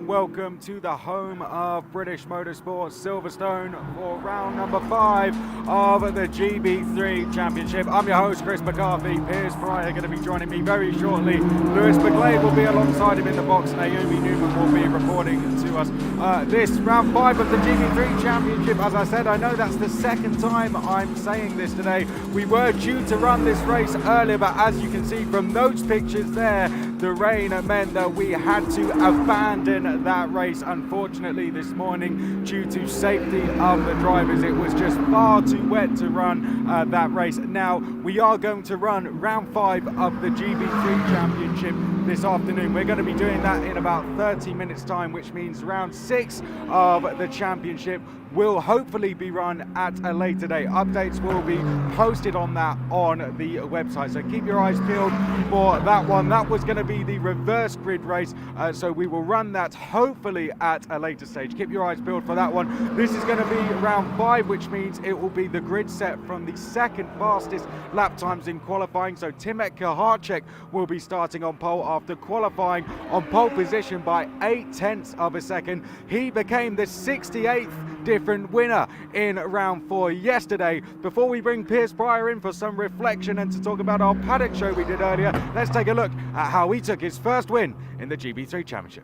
warm welcome to the home of British motorsport, Silverstone, for round number 5 of the GB3 Championship. I'm your host, Chris McCarthy. Piers Pryor going to be joining me very shortly. Lewis McGlade will be alongside him in the box. Naomi Newman will be reporting to us. This round 5 of the GB3 Championship, as I said, I know that's the second time I'm saying this today. We were due to run this race earlier, but as you can see from those pictures there, the rain meant that we had to abandon that race, unfortunately, this morning due to safety of the drivers. It was just far too wet to run that race. Now, we are going to run round 5 of the GB3 Championship this afternoon. We're going to be doing that in about 30 minutes time, which means round 6 of the championship will hopefully be run at a later date. Updates will be posted on that on the website, so keep your eyes peeled for that one. That was going to be the reverse grid race, so we will run that hopefully at a later stage. Keep your eyes peeled for that one. This is going to be round 5, which means it will be the grid set from the second fastest lap times in qualifying. So Timek Kaharczyk will be starting on pole after qualifying on pole position by 0.8 of a second. He became the 68th different winner in round 4 yesterday. Before we bring Piers Pryor in for some reflection and to talk about our paddock show we did earlier, let's take a look at how he took his first win in the GB3 Championship.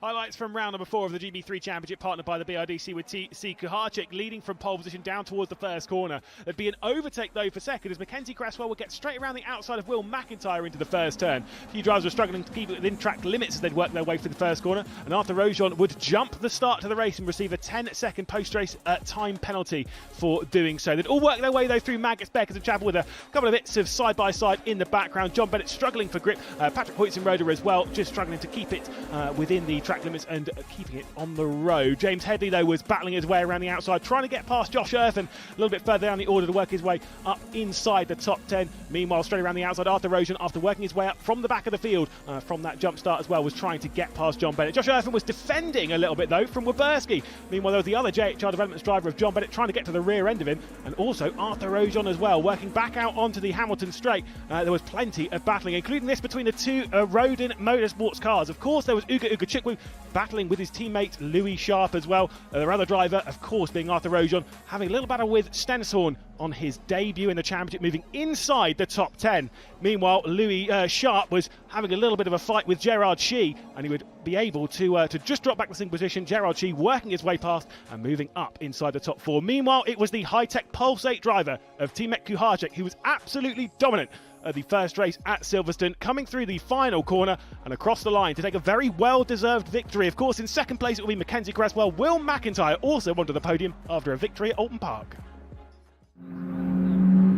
Highlights from round number 4 of the GB3 Championship, partnered by the BRDC, with C. Kaharczyk leading from pole position down towards the first corner. There'd be an overtake though for second as Mackenzie Cresswell would get straight around the outside of Will McIntyre into the first turn. A few drivers were struggling to keep it within track limits as they'd work their way through the first corner, and Arthur Rojon would jump the start to the race and receive a 10-second post-race time penalty for doing so. They'd all work their way though through Magnus Beckers of Chapel with a couple of bits of side-by-side in the background. John Bennett struggling for grip, Patrick Hoytson-Roder as well, just struggling to keep it within the track limits and keeping it on the road. James Headley though was battling his way around the outside, trying to get past Josh Earthen a little bit further down the order to work his way up inside the top 10. Meanwhile, straight around the outside, Arthur Rojon, after working his way up from the back of the field from that jump start as well, was trying to get past John Bennett. Josh Earthen was defending a little bit though from Weberski. Meanwhile, there was the other JHR Developments driver of John Bennett trying to get to the rear end of him, and also Arthur Rojon as well, working back out onto the Hamilton straight. There was plenty of battling, including this between the two Rodin Motorsports cars. Of course, there was Uga Chukwu battling with his teammate Louis Sharp as well. Their other driver, of course, being Arthur Rojon, having a little battle with Stenshorn on his debut in the championship, moving inside the top 10. Meanwhile, Louis Sharp was having a little bit of a fight with Gerard Shee, and he would be able to just drop back the single position. Gerard Shee working his way past and moving up inside the top 4. Meanwhile, it was the high-tech Pulse 8 driver of Timek Kaharczyk who was absolutely dominant at the first race at Silverstone, coming through the final corner and across the line to take a very well-deserved victory. Of course, in second place it will be Mackenzie Cresswell. Will McIntyre also onto the podium after a victory at Alton Park.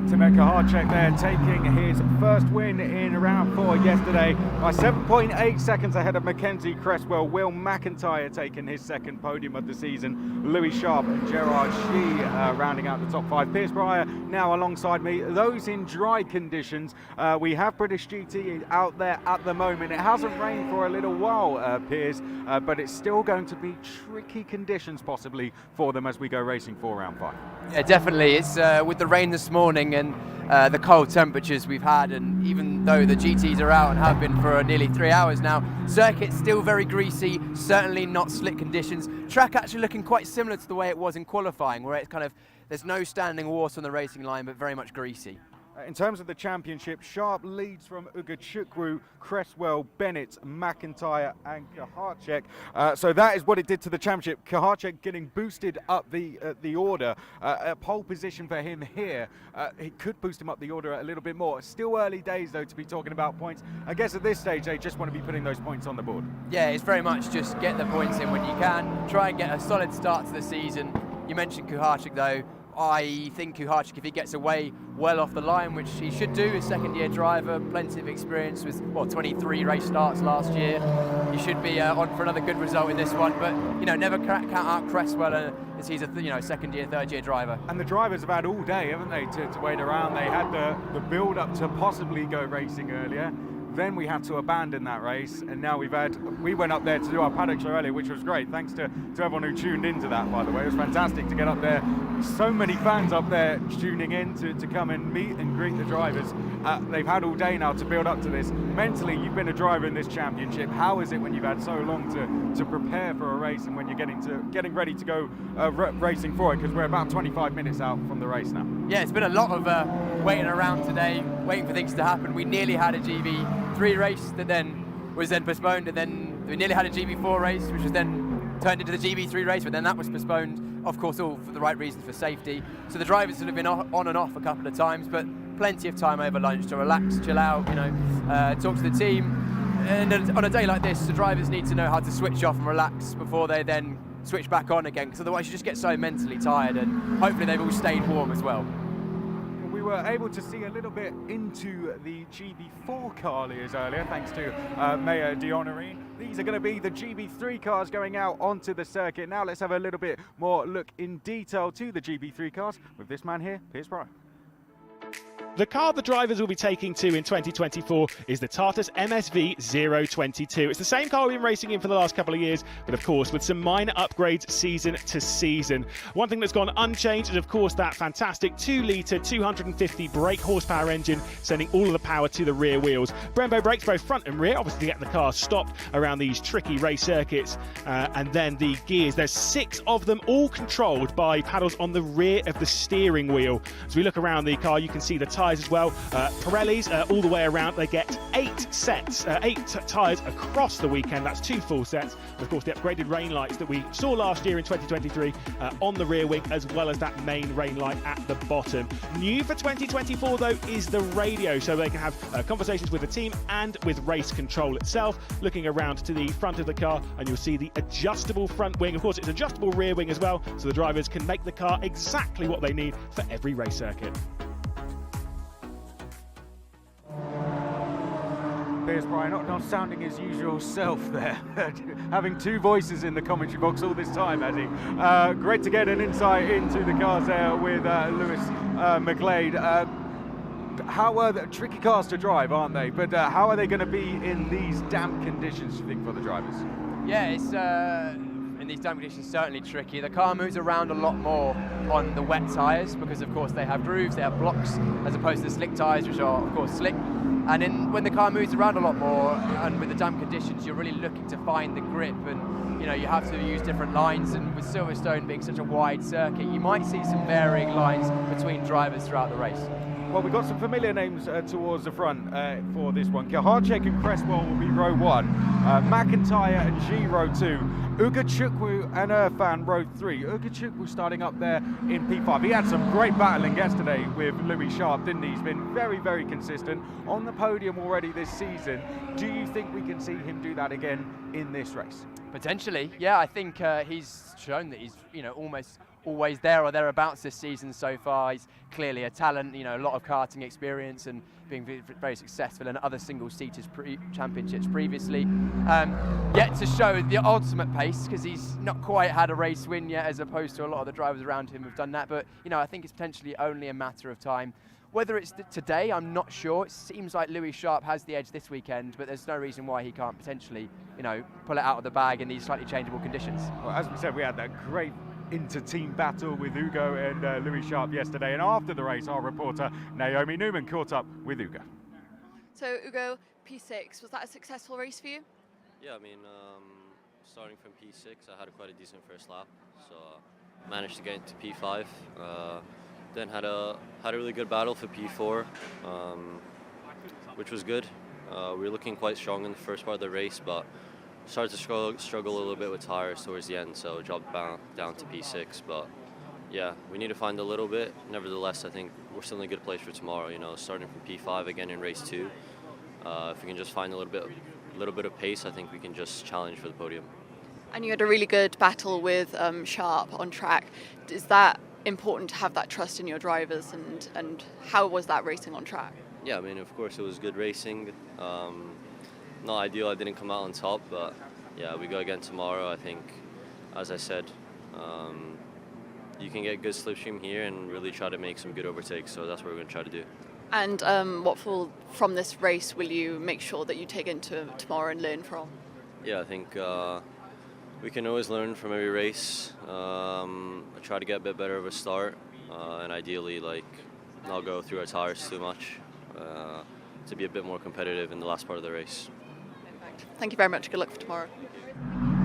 Timek Kaharczyk there taking his first win in round 4 yesterday by 7.8 seconds ahead of Mackenzie Cresswell. Will McIntyre taking his second podium of the season. Louis Sharp and Gerard Shee rounding out the top 5. Piers Pryor now alongside me. Those in dry conditions. We have British GT out there at the moment. It hasn't rained for a little while, Piers, but it's still going to be tricky conditions possibly for them as we go racing for round 5. Yeah, definitely. It's with the rain this morning and the cold temperatures we've had, and even though the GTs are out and have been for nearly 3 hours now, circuit's still very greasy, certainly not slick conditions. Track actually looking quite similar to the way it was in qualifying, where it's kind of, there's no standing water on the racing line, but very much greasy. In terms of the championship, Sharp leads from Uga Chukwu, Cresswell, Bennett, McIntyre and Kaharczyk. So that is what it did to the championship. Kaharczyk getting boosted up the order. A pole position for him here. It could boost him up the order a little bit more. Still early days though to be talking about points. I guess at this stage they just want to be putting those points on the board. Yeah, it's very much just get the points in when you can. Try and get a solid start to the season. You mentioned Kaharczyk though. I think Kaharczyk, if he gets away well off the line, which he should do, his second-year driver, plenty of experience with, 23 race starts last year. He should be on for another good result in this one, but, never count out Cresswell as he's a, second-year, third-year driver. And the drivers have had all day, haven't they, to wait around. They had the build-up to possibly go racing earlier. then we had to abandon that race, and now we went up there to do our paddock show earlier, which was great. Thanks to everyone who tuned into that, by the way. It was fantastic to get up there. So many fans up there tuning in to come and meet and greet the drivers. They've had all day now to build up to this. Mentally, you've been a driver in this championship. How is it when you've had so long to prepare for a race, and when you're getting ready to go racing for it? Because we're about 25 minutes out from the race now. Yeah, it's been a lot of waiting around today, waiting for things to happen. We nearly had a GB3 race that was then postponed, and then we nearly had a GB4 race, which was then turned into the GB3 race, but then that was postponed, of course, all for the right reasons, for safety. So the drivers have been on and off a couple of times, but plenty of time over lunch to relax, chill out, talk to the team. And on a day like this, the drivers need to know how to switch off and relax before they then switch back on again, because otherwise you just get so mentally tired, and hopefully they've all stayed warm as well. We were able to see a little bit into the GB4 car earlier, thanks to Mayor Dionorine. These are going to be the GB3 cars going out onto the circuit. Now let's have a little bit more look in detail to the GB3 cars with this man here, Piers Pryor. The car the drivers will be taking to in 2024 is the Tartus MSV 022. It's the same car we've been racing in for the last couple of years, but of course with some minor upgrades season to season. One thing that's gone unchanged is of course that fantastic 2-litre 250 brake horsepower engine, sending all of the power to the rear wheels. Brembo brakes both front and rear, obviously to get the car stopped around these tricky race circuits. And then the gears, there's 6 of them, all controlled by paddles on the rear of the steering wheel. As we look around the car, you can see the tyres as well. Pirellis all the way around. They get 8 sets, 8 tyres across the weekend. That's 2 full sets. And of course, the upgraded rain lights that we saw last year in 2023 on the rear wing, as well as that main rain light at the bottom. New for 2024 though is the radio, so they can have conversations with the team and with race control itself. Looking around to the front of the car, and you'll see the adjustable front wing. Of course, it's adjustable rear wing as well, so the drivers can make the car exactly what they need for every race circuit. Piers Pryor not sounding his usual self there, having 2 voices in the commentary box all this time, has he? Great to get an insight into the cars there with Lewis McGlade. How are the tricky cars to drive, aren't they? But how are they going to be in these damp conditions, do you think, for the drivers? Yeah, it's in these damp conditions certainly tricky. The car moves around a lot more on the wet tyres because, of course, they have grooves, they have blocks, as opposed to the slick tyres, which are, of course, slick. And when the car moves around a lot more, and with the damp conditions, you're really looking to find the grip, and you have to use different lines. And with Silverstone being such a wide circuit, you might see some varying lines between drivers throughout the race. Well, we've got some familiar names towards the front for this one. Kuharczyk and Cresswell will be row 1, McIntyre and G row 2, Ugachukwu and Irfan row 3. Ugachukwu starting up there in P5. He had some great battling yesterday with Louis Sharp, didn't he? He's been very, very consistent on the podium already this season. Do you think we can see him do that again in this race? Potentially, yeah. I think he's shown that he's almost always there or thereabouts this season so far. He's clearly a talent, a lot of karting experience and being very successful in other single-seaters championships previously. Yet to show the ultimate pace, because he's not quite had a race win yet, as opposed to a lot of the drivers around him have done that. But I think it's potentially only a matter of time. Whether it's today, I'm not sure. It seems like Louis Sharp has the edge this weekend, but there's no reason why he can't potentially, pull it out of the bag in these slightly changeable conditions. Well, as we said, we had that great inter-team battle with Ugo and Louis Sharp yesterday, and after the race, our reporter Naomi Newman caught up with Ugo. So Ugo, P6, was that a successful race for you? Yeah, I mean, starting from P6, I had quite a decent first lap, so managed to get into P5. Then had a really good battle for P4, which was good. We were looking quite strong in the first part of the race, but started to struggle a little bit with tires towards the end, so dropped down to P6. But yeah, we need to find a little bit. Nevertheless, I think we're still in a good place for tomorrow. Starting from P5 again in race 2. If we can just find a little bit of pace, I think we can just challenge for the podium. And you had a really good battle with Sharp on track. Is that important to have that trust in your drivers, and how was that racing on track? Yeah, I mean, of course it was good racing. Not ideal, I didn't come out on top, but yeah, we go again tomorrow. I think, as I said, you can get good slipstream here and really try to make some good overtakes, so that's what we're going to try to do. And from this race will you make sure that you take into tomorrow and learn from? Yeah, I think we can always learn from every race. I try to get a bit better of a start, and ideally, not go through our tires too much to be a bit more competitive in the last part of the race. Perfect. Thank you very much. Good luck for tomorrow.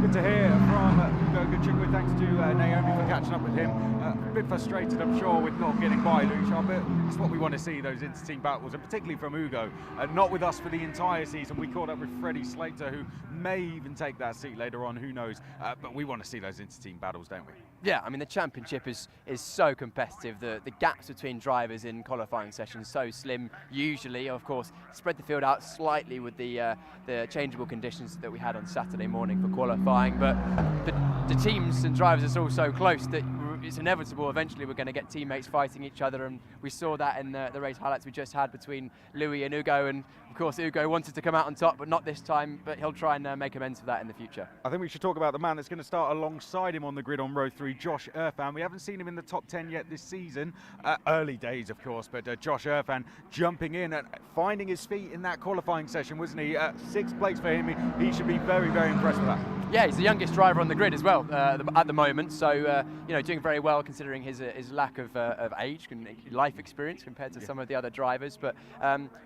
Good to hear from Ugo Gachigua. Thanks to Naomi for catching up with him. A bit frustrated, I'm sure, with not getting by Lucia, but it's what we want to see, those inter-team battles, and particularly from Ugo. Not with us for the entire season. We caught up with Freddie Slater, who may even take that seat later on, who knows. But we want to see those inter-team battles, don't we? Yeah, I mean, the championship is so competitive. The gaps between drivers in qualifying sessions so slim. Usually, of course, spread the field out slightly with the changeable conditions that we had on Saturday morning for qualifying. But the teams and drivers are all so close that it's inevitable eventually we're going to get teammates fighting each other, and we saw that in the race highlights we just had between Louis and Ugo, and of course Ugo wanted to come out on top but not this time, but he'll try and make amends for that in the future. I think we should talk about the man that's going to start alongside him on the grid on row 3, Josh Irfan. We haven't seen him in the top 10 yet this season, early days of course, but Josh Irfan jumping in and finding his feet in that qualifying session, wasn't he? 6th place for him. He should be very, very impressed with that. Yeah, he's the youngest driver on the grid as well at the moment, so doing very well considering his lack of age and life experience compared to some of the other drivers, but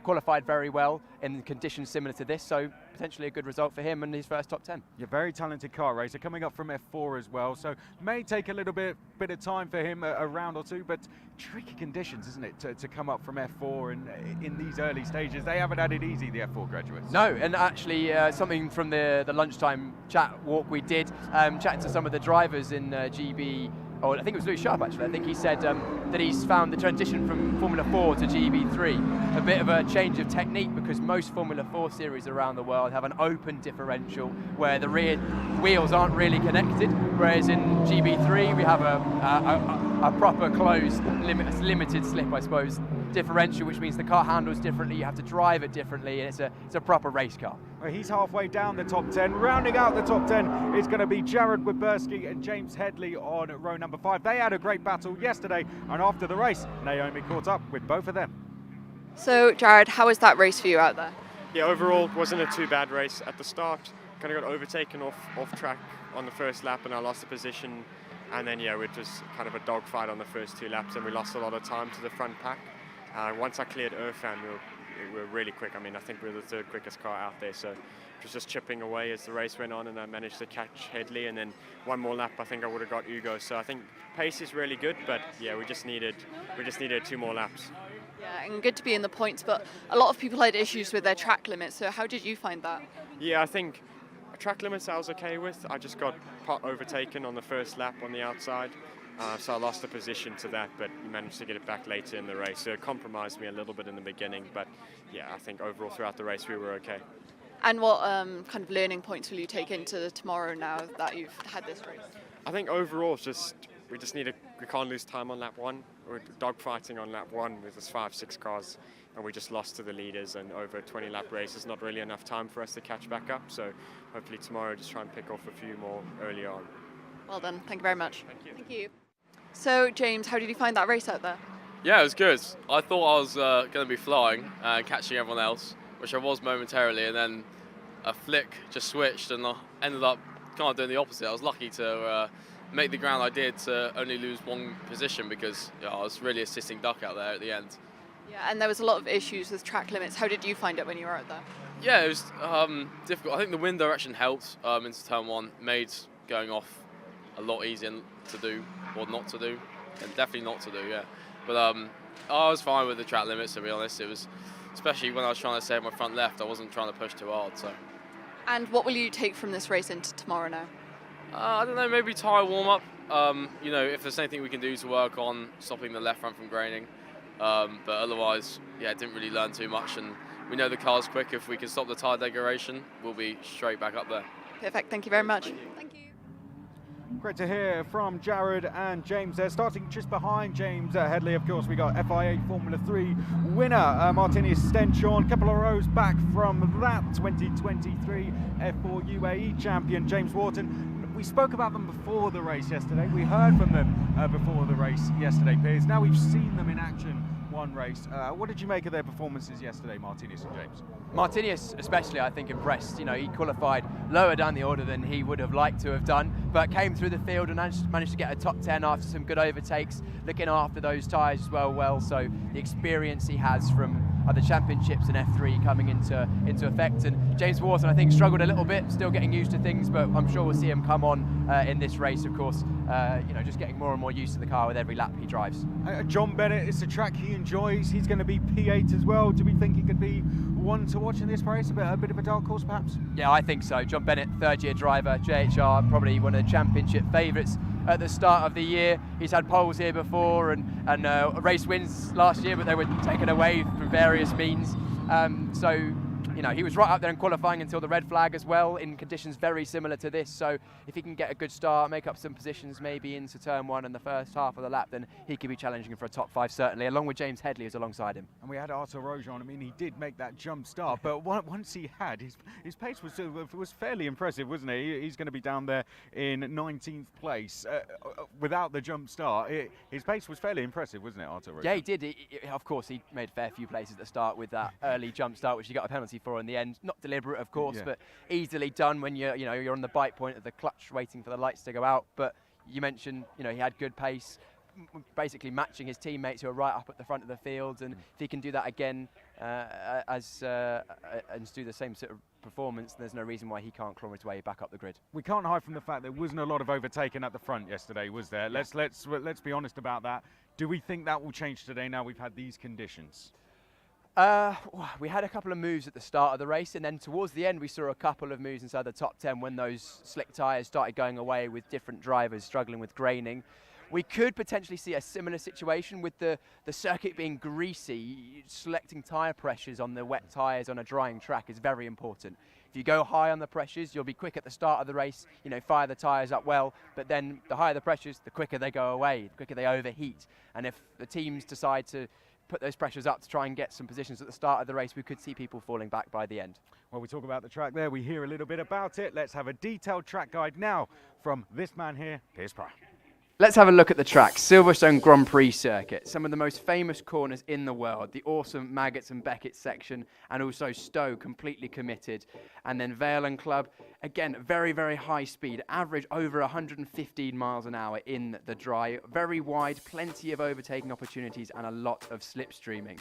qualified very well in conditions similar to this, so potentially a good result for him and his first top 10. Yeah, very talented car racer, coming up from F4 as well, so may take a little bit of time for him, a round or two, but tricky conditions, isn't it, to come up from F4 and in these early stages. They haven't had it easy, the F4 graduates. No, and actually something from the lunchtime chat walk we did, chatting to some of the drivers in GB, or I think it was Louis Sharp actually, I think he said that he's found the transition from Formula 4 to GB3 a bit of a change of technique, because most Formula 4 series around the world have an open differential where the rear wheels aren't really connected, whereas in GB3 we have a proper closed, limited slip, I suppose, differential, which means the car handles differently, you have to drive it differently, and it's a proper race car. Well, he's halfway down the top 10. Rounding out the top 10 is going to be Jared Wyberski and James Headley on row number 5. They had a great battle yesterday, and after the race, Naomi caught up with both of them. So, Jared, how was that race for you out there? Yeah, overall, wasn't a too bad race. At the start, kind of got overtaken off track on the first lap, and I lost the position. And then, yeah, it was kind of a dogfight on the first 2 laps, and we lost a lot of time to the front pack. Once I cleared Irfan, we were really quick. I mean, I think we were the 3rd quickest car out there, so it was just chipping away as the race went on, and I managed to catch Headley, and then 1 more lap I think I would have got Ugo. So I think pace is really good, but yeah, we just needed 2 more laps. Yeah, and good to be in the points, but a lot of people had issues with their track limits, so how did you find that? Yeah, I think track limits I was okay with. I just got overtaken on the first lap on the outside. So I lost the position to that, but managed to get it back later in the race. So it compromised me a little bit in the beginning, but yeah, I think overall throughout the race we were okay. And what kind of learning points will you take into tomorrow now that you've had this race? I think overall we can't lose time on lap 1. We're dogfighting on lap 1 with us 5-6 cars, and we just lost to the leaders, and over a 20-lap race is not really enough time for us to catch back up. So hopefully tomorrow just try and pick off a few more early on. Well done. Thank you very much. Thank you. Thank you. So, James, how did you find that race out there? Yeah, it was good. I thought I was going to be flying and catching everyone else, which I was momentarily, and then a flick just switched and I ended up kind of doing the opposite. I was lucky to make the ground I did to only lose 1 position because I was really assisting Duck out there at the end. Yeah, and there was a lot of issues with track limits. How did you find it when you were out there? Yeah, it was difficult. I think the wind direction helped into turn 1, made going off a lot easier to do, or not to do, and definitely not to do, yeah. But I was fine with the track limits, to be honest. It was, especially when I was trying to save my front left, I wasn't trying to push too hard, so. And what will you take from this race into tomorrow now? I don't know, maybe tyre warm-up. If there's anything we can do to work on stopping the left front from graining. But otherwise, yeah, didn't really learn too much, and we know the car's quick. If we can stop the tyre degradation, we'll be straight back up there. Perfect, thank you very much. Thank you. Great to hear from Jared and James there. Starting just behind James Headley, of course, we got FIA Formula 3 winner Martinius Stenchorn. A couple of rows back from that 2023 F4 UAE champion James Wharton. We spoke about them before the race yesterday. We heard from them before the race yesterday, Piers. Now we've seen them in action 1 race. What did you make of their performances yesterday, Martinez and James? Martinez especially, I think, impressed. You know, he qualified lower down the order than he would have liked to have done, but came through the field and managed to get a top 10 after some good overtakes, looking after those tyres as well. So the experience he has from other championships and F3 coming into effect. And James Wharton, I think, struggled a little bit, still getting used to things, but I'm sure we'll see him come on in this race, of course, you know, just getting more and more used to the car with every lap he drives. John Bennett, it's a track he enjoys. He's going to be P8 as well. Do we think he could be one to watch in this race? A bit of a dark horse, perhaps? Yeah, I think so. John Bennett, third-year driver, JHR, probably one of the championship favourites at the start of the year. He's had poles here before and race wins last year, but they were taken away through various means. So, you know, he was right up there in qualifying until the red flag as well, in conditions very similar to this. So if he can get a good start, make up some positions maybe into turn 1 in the first half of the lap, then he could be challenging for a top 5 certainly, along with James Headley who's alongside him. And we had Arthur Rojon. I mean, he did make that jump start, but once he had, his pace was fairly impressive, wasn't he? He's going to be down there in 19th place. Without the jump start, his pace was fairly impressive, wasn't it, Arthur Rojon? Yeah, he did. Of course, he made a fair few places at the start with that early jump start, which he got a penalty for in the end. Not deliberate, of course, but easily done when you're on the bite point of the clutch, waiting for the lights to go out. But you mentioned, you know, he had good pace, basically matching his teammates who are right up at the front of the field. And if he can do that again and do the same sort of performance, there's no reason why he can't claw his way back up the grid. We can't hide from the fact there wasn't a lot of overtaking at the front yesterday, was there? Yeah. Let's be honest about that. Do we think that will change today now we've had these conditions? We had a couple of moves at the start of the race, and then towards the end we saw a couple of moves inside the top 10 when those slick tyres started going away with different drivers struggling with graining. We could potentially see a similar situation with the circuit being greasy. Selecting tyre pressures on the wet tyres on a drying track is very important. If you go high on the pressures, you'll be quick at the start of the race, you know, fire the tyres up well, but then the higher the pressures, the quicker they go away, the quicker they overheat. And if the teams decide to put those pressures up to try and get some positions at the start of the race, we could see people falling back by the end. Well, we talk about the track there, we hear a little bit about it. Let's have a detailed track guide now from this man here, Piers Pryor. Let's have a look at the track. Silverstone Grand Prix circuit, some of the most famous corners in the world, the awesome Maggots and Beckett section, and also Stowe completely committed. And then Vale and Club, again, very, very high speed, average over 115 miles an hour in the dry, very wide, plenty of overtaking opportunities and a lot of slipstreaming.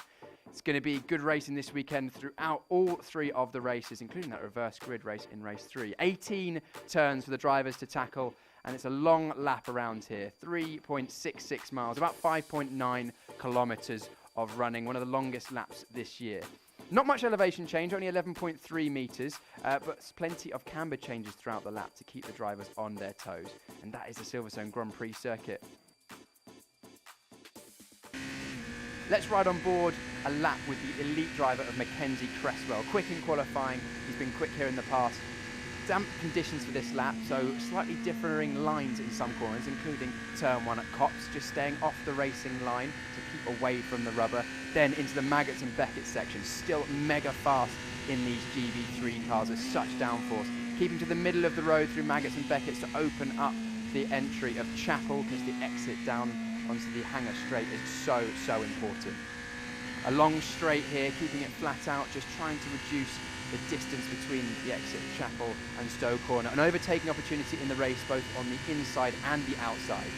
It's going to be good racing this weekend throughout all 3 of the races, including that reverse grid race in race 3. 18 turns for the drivers to tackle, and it's a long lap around here, 3.66 miles, about 5.9 kilometres of running, one of the longest laps this year. Not much elevation change, only 11.3 metres, but plenty of camber changes throughout the lap to keep the drivers on their toes. And that is the Silverstone Grand Prix circuit. Let's ride on board a lap with the elite driver of Mackenzie Cresswell. Quick in qualifying, he's been quick here in the past. Damp conditions for this lap, so slightly differing lines in some corners, including turn 1 at Copse, just staying off the racing line to keep away from the rubber. Then into the Maggots and Beckett section, still mega fast in these GB3 cars with such downforce. Keeping to the middle of the road through Maggots and Becketts to open up the entry of Chapel, because the exit down onto the Hanger Straight is so important. A long straight here, keeping it flat out, just trying to reduce the distance between the exit Chapel and Stowe Corner. An overtaking opportunity in the race, both on the inside and the outside.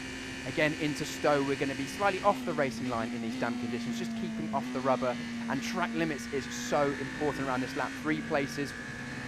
Again, into Stowe, we're going to be slightly off the racing line in these damp conditions, just keeping off the rubber. And track limits is so important around this lap. 3 places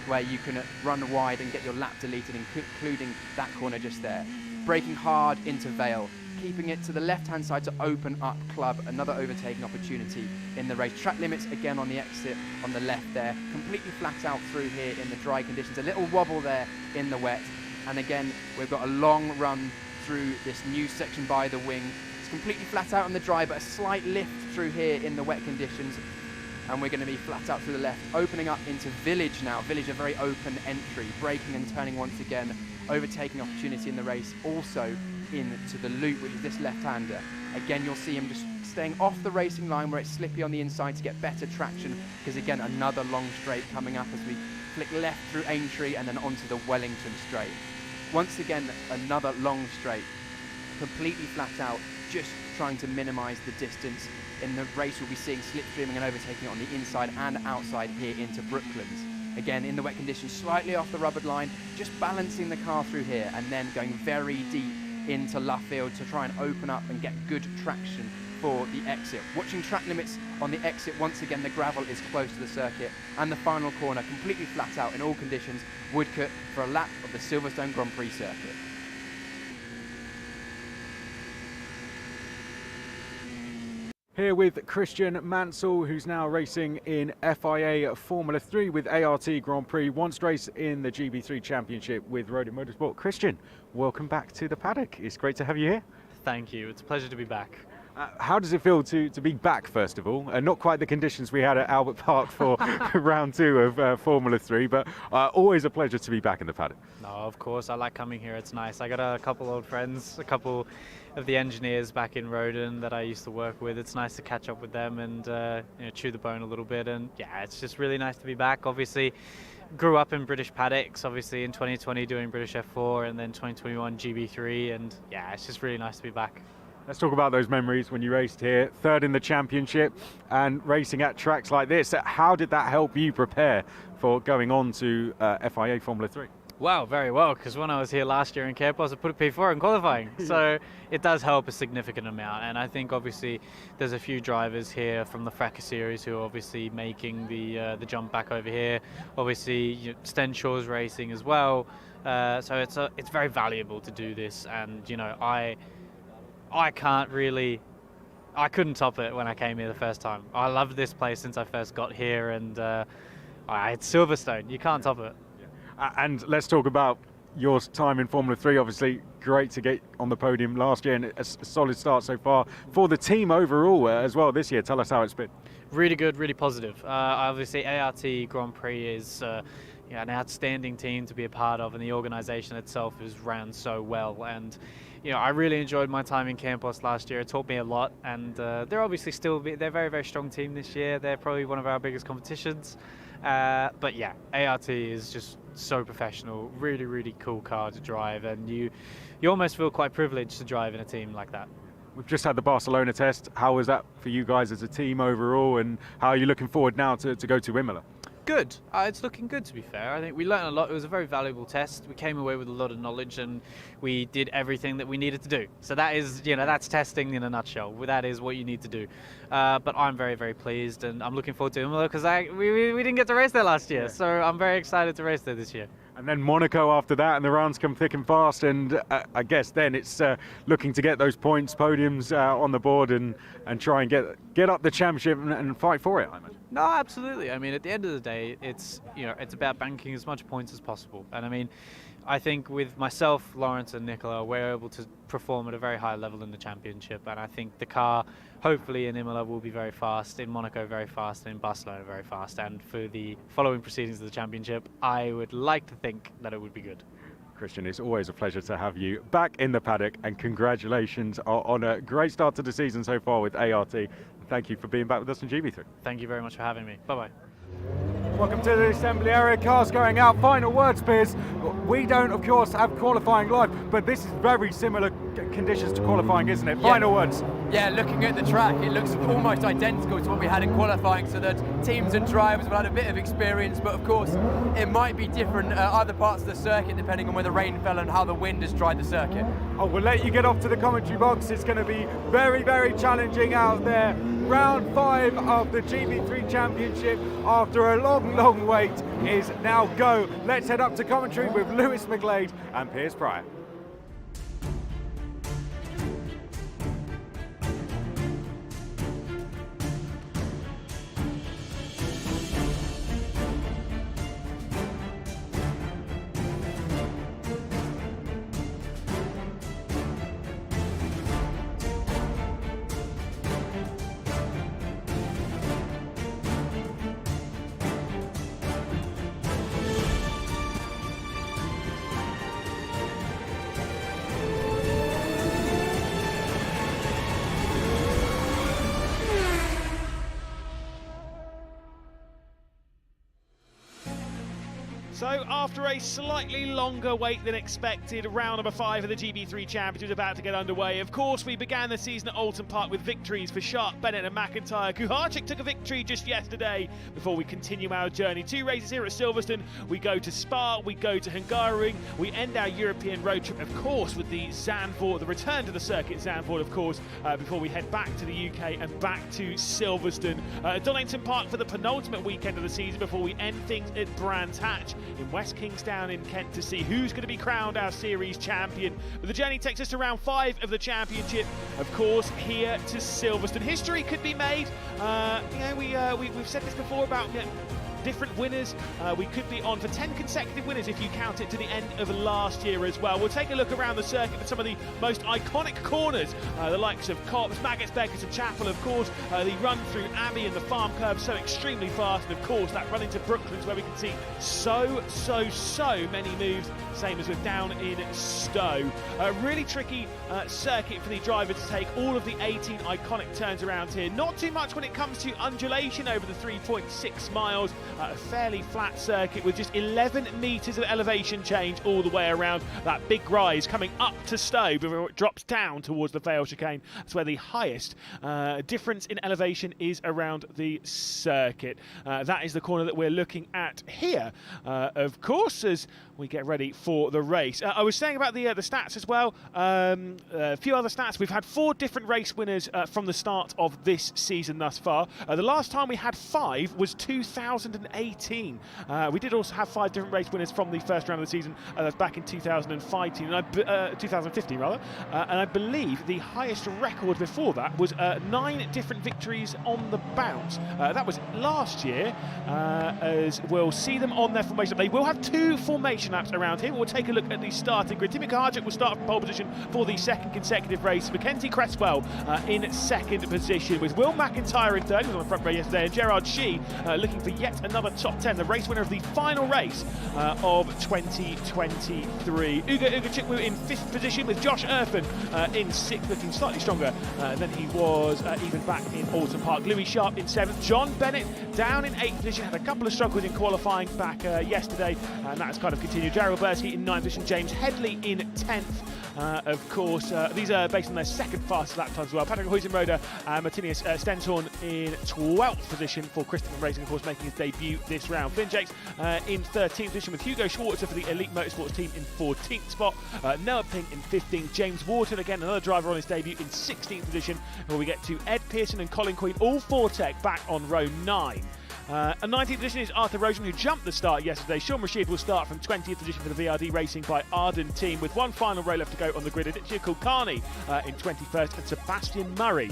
where you can run wide and get your lap deleted, including that corner just there. Braking hard into Vale, keeping it to the left-hand side to open up Club, another overtaking opportunity in the race. Track limits again on the exit on the left there, completely flat out through here in the dry conditions, a little wobble there in the wet, and again we've got a long run through this new section by the wing. It's completely flat out on the dry, but a slight lift through here in the wet conditions, and we're going to be flat out through the left, opening up into Village now. Village, a very open entry, braking and turning once again, overtaking opportunity in the race, also into the loop, which is this left-hander. Again, you'll see him just staying off the racing line where it's slippy on the inside to get better traction, because again, another long straight coming up as we flick left through Aintree and then onto the Wellington straight. Once again, another long straight, completely flat out, just trying to minimise the distance in the race we'll be seeing slipstreaming and overtaking on the inside and outside here into Brooklands. Again, in the wet conditions, slightly off the rubbered line, just balancing the car through here and then going very deep into Luffield to try and open up and get good traction for the exit. Watching track limits on the exit, once again the gravel is close to the circuit, and the final corner completely flat out in all conditions, Woodcote for a lap of the Silverstone Grand Prix circuit. Here with Christian Mansell, who's now racing in FIA Formula 3 with ART Grand Prix, once race in the GB3 Championship with Rodin Motorsport. Christian, welcome back to the paddock. It's great to have you here. Thank you. It's a pleasure to be back. How does it feel to be back, first of all? Not quite the conditions we had at Albert Park for round 2 of Formula 3, but always a pleasure to be back in the paddock. No, of course. I like coming here. It's nice. I got a couple old friends, a couple of the engineers back in Rodin that I used to work with. It's nice to catch up with them and chew the bone a little bit. And yeah, it's just really nice to be back. Obviously, grew up in British paddocks, obviously in 2020 doing British F4 and then 2021 GB3. And yeah, it's just really nice to be back. Let's talk about those memories when you raced here, third in the championship and racing at tracks like this. How did that help you prepare for going on to FIA Formula 3? Wow, very well, because when I was here last year in Cairns, I put a P4 in qualifying. So it does help a significant amount. And I think obviously there's a few drivers here from the Fracker series who are obviously making the jump back over here. Obviously, Stenshaw's racing as well. So it's very valuable to do this. And, I couldn't top it when I came here the first time. I loved this place since I first got here, and it's Silverstone. You can't top it. And let's talk about your time in Formula 3. Obviously, great to get on the podium last year and a solid start so far for the team overall as well this year. Tell us how it's been. Really good, really positive. Obviously, ART Grand Prix is an outstanding team to be a part of, and the organisation itself is ran so well. And I really enjoyed my time in Campos last year. It taught me a lot, and they're obviously they're a very, very strong team this year. They're probably one of our biggest competitions. But yeah, ART is just so professional, really, really cool car to drive, and you almost feel quite privileged to drive in a team like that. We've just had the Barcelona test. How was that for you guys as a team overall, and how are you looking forward now to go to Imola? Good. It's looking good, to be fair. I think we learned a lot. It was a very valuable test. We came away with a lot of knowledge, and we did everything that we needed to do. So that is, that's testing in a nutshell. That is what you need to do. But I'm very, very pleased, and I'm looking forward to Imola because we didn't get to race there last year. Yeah. So I'm very excited to race there this year. And then Monaco after that, and the rounds come thick and fast, and I guess then it's looking to get those points, podiums on the board, and try and get up the championship and fight for it, I imagine. No, absolutely. I mean, at the end of the day, it's about banking as much points as possible. And I mean, I think with myself, Lawrence and Nicola, we're able to perform at a very high level in the championship. And I think the car, hopefully in Imola, will be very fast, in Monaco very fast, and in Barcelona very fast. And for the following proceedings of the championship, I would like to think that it would be good. Christian, it's always a pleasure to have you back in the paddock, and congratulations on a great start to the season so far with ART. Thank you for being back with us in GB3. Thank you very much for having me. Bye-bye. Welcome to the assembly area. Cars going out. Final words, Piers. We don't, of course, have qualifying live, but this is very similar conditions to qualifying, isn't it? Final words. Yeah, looking at the track, it looks almost identical to what we had in qualifying, so that teams and drivers have had a bit of experience, but of course, it might be different other parts of the circuit depending on where the rain fell and how the wind has dried the circuit. Oh, we'll let you get off to the commentary box. It's going to be very, very challenging out there. Round 5 of the GB3 Championship, after a long, long wait, is now go. Let's head up to commentary with Lewis McGlade and Piers Pryor. So after a slightly longer wait than expected, round number 5 of the GB3 Championship is about to get underway. Of course, we began the season at Alton Park with victories for Sharp, Bennett and McIntyre. Kuharczyk took a victory just yesterday before we continue our journey. 2 races here at Silverstone. We go to Spa, we go to Hungaroring, we end our European road trip, of course, with the Zandvoort, the return to the circuit Zandvoort, of course, before we head back to the UK and back to Silverstone. Donington Park for the penultimate weekend of the season before we end things at Brands Hatch in West Kingstown in Kent to see who's going to be crowned our series champion. But the journey takes us to round 5 of the championship, of course, here to Silverstone. History could be made. We've said this before about different winners. We could be on for 10 consecutive winners if you count it to the end of last year as well. We'll take a look around the circuit for some of the most iconic corners, the likes of Copse, Maggots, Beckers and Chapel, of course, the run through Abbey and the farm curve so extremely fast, and of course that run into Brooklands where we can see so many moves, same as with down in Stowe. A really tricky circuit for the driver to take all of the 18 iconic turns around here. Not too much when it comes to undulation over the 3.6 miles. A fairly flat circuit with just 11 metres of elevation change all the way around. That big rise coming up to Stowe before it drops down towards the Vale chicane. That's where the highest difference in elevation is around the circuit. That is the corner that we're looking at here, of course, as we get ready for the race. I was saying about the stats as well. A few other stats. We've had 4 different race winners from the start of this season thus far. The last time we had 5 was 2018. We did also have 5 different race winners from the first round of the season. That's back in 2015, rather. And I believe the highest record before that was 9 different victories on the bounce. That was last year, as we'll see them on their formation. They will have 2 formation laps around here. We'll take a look at the starting grid. Timmy Kuharczyk will start from pole position for the 2nd consecutive race. Mackenzie Cresswell in 2nd position, with Will McIntyre in 3rd. He was on the front row yesterday, and Gerard Shee looking for yet another top 10, the race winner of the final race of 2023. Ugo Chikwu in 5th position, with Josh Irfan in 6th, looking slightly stronger than he was even back in Alton Park. Louis Sharp in 7th. John Bennett down in 8th position, had a couple of struggles in qualifying back yesterday, and that has kind of continued. Jarrell Bursky in 9th position, James Headley in 10th. Of course, these are based on their 2nd fastest lap times as well. Patrick Huizenroda and Martinius Stentorn in 12th position for Christopher Racing, of course, making his debut this round. Flynn Jakes in 13th position, with Hugo Schwarzer for the Elite Motorsports team in 14th spot. Noah Pink in 15th. James Wharton, again, another driver on his debut, in 16th position. Where we get to Ed Pearson and Colin Queen, all 4 tech, back on row 9. A 19th position is Arthur Rosen, who jumped the start yesterday. Sean Rashid will start from 20th position for the VRD Racing by Arden team, with 1 final row left to go on the grid. Aditya Kulkarni in 21st, and Sebastian Murray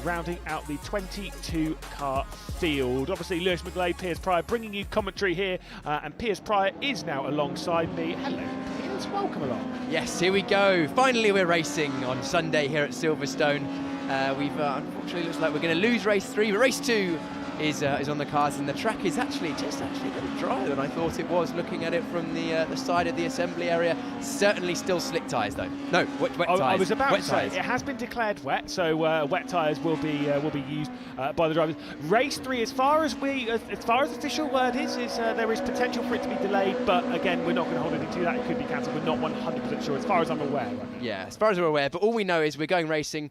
rounding out the 22-car field. Obviously, Lewis McGlade, Piers Pryor bringing you commentary here, and Piers Pryor is now alongside me. Hello, Piers, welcome along. Yes, here we go. Finally, we're racing on Sunday here at Silverstone. Unfortunately, looks like we're going to lose race 3, but race 2 is on the cards, and the track is actually a little drier than I thought it was, looking at it from the side of the assembly area. Certainly still slick tyres though. No, wet tyres. I was about to say, tyres. it has been declared wet, so wet tyres will be used by the drivers. Race 3, as far as official word is there is potential for it to be delayed, but again, we're not going to hold anything to that. It could be cancelled. We're not 100% sure, as far as I'm aware. Right? Yeah, as far as we're aware, but all we know is we're going racing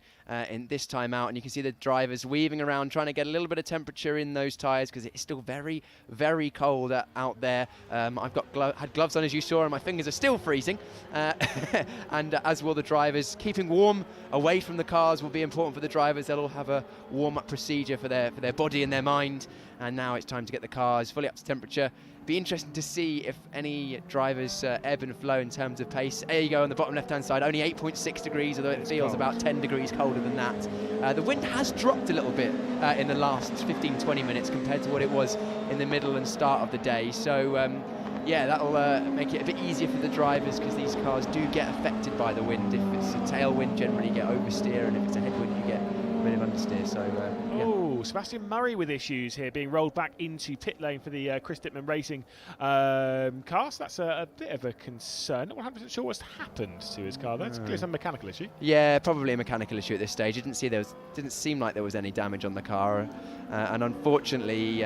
in this time out, and you can see the drivers weaving around, trying to get a little bit of temperature in those tyres, because it's still very, very cold out there. I've got had gloves on, as you saw, and my fingers are still freezing, and as will the drivers. Keeping warm away from the cars will be important for the drivers. They'll all have a warm-up procedure for their body and their mind, and now it's time to get the cars fully up to temperature. Be interesting to see if any drivers ebb and flow in terms of pace. There you go on the bottom left-hand side, only 8.6 degrees, although it feels about 10 degrees colder than that. The wind has dropped a little bit in the last 15-20 minutes compared to what it was in the middle and start of the day. So yeah, that'll make it a bit easier for the drivers, because these cars do get affected by the wind. If it's a tailwind, generally you get oversteer, and if it's a headwind, you get a bit of understeer. So yeah. Oh, Sebastian Murray with issues here, being rolled back into pit lane for the Chris Dittman Racing car. So that's a bit of a concern. Not 100% sure what's happened to his car. That's clearly some mechanical issue. Yeah, probably a mechanical issue at this stage. It didn't seem like there was any damage on the car, and unfortunately,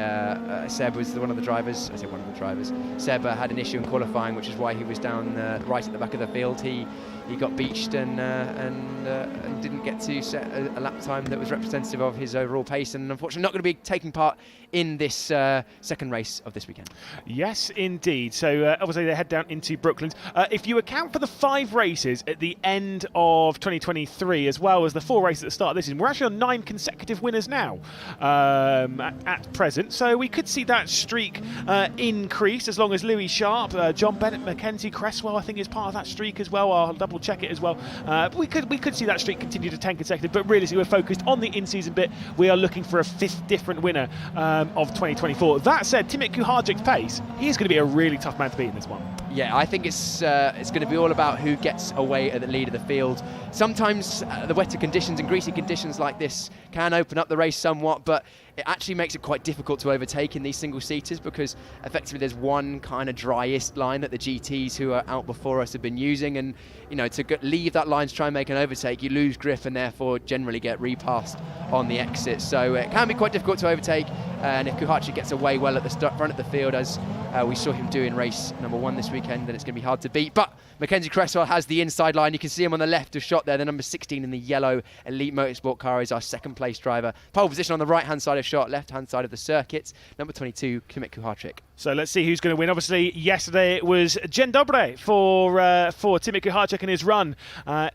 Seb was one of the drivers. I say one of the drivers. Seb had an issue in qualifying, which is why he was down right at the back of the field. He got beached and didn't get to set a lap time that was representative of his overall pace, and unfortunately not going to be taking part in this second race of this weekend. Yes, indeed. So obviously they head down into Brooklands. If you account for the 5 races at the end of 2023, as well as the 4 races at the start of this season, we're actually on 9 consecutive winners now at present. So we could see that streak increase as long as Louis Sharp, John Bennett, Mackenzie Cresswell, I think, is part of that streak as well. I'll double check it as well. But we could see that streak continue to 10 consecutive. But really, we're focused on the in-season bit. We are looking for a 5th different winner of 2024. That said, Timothy Kuharczyk's pace, he is going to be a really tough man to beat in this one. Yeah, I think it's going to be all about who gets away at the lead of the field. Sometimes the wetter conditions and greasy conditions like this can open up the race somewhat, but it actually makes it quite difficult to overtake in these single-seaters, because effectively there's one kind of driest line that the GTs who are out before us have been using, and to leave that line to try and make an overtake, you lose grip and therefore generally get repassed on the exit. So it can be quite difficult to overtake, and if Kuharczyk gets away well at the front of the field, as we saw him do in race number 1 this weekend, then it's going to be hard to beat. But Mackenzie Cresswell has the inside line. You can see him on the left of shot there. The number 16 in the yellow Elite Motorsport car is our second place driver. Pole position on the right hand side of shot, left hand side of the circuit. Number 22, Timothy Kuharczyk. So let's see who's going to win. Obviously, yesterday it was Dzień dobry for Timothy Kuharczyk and his run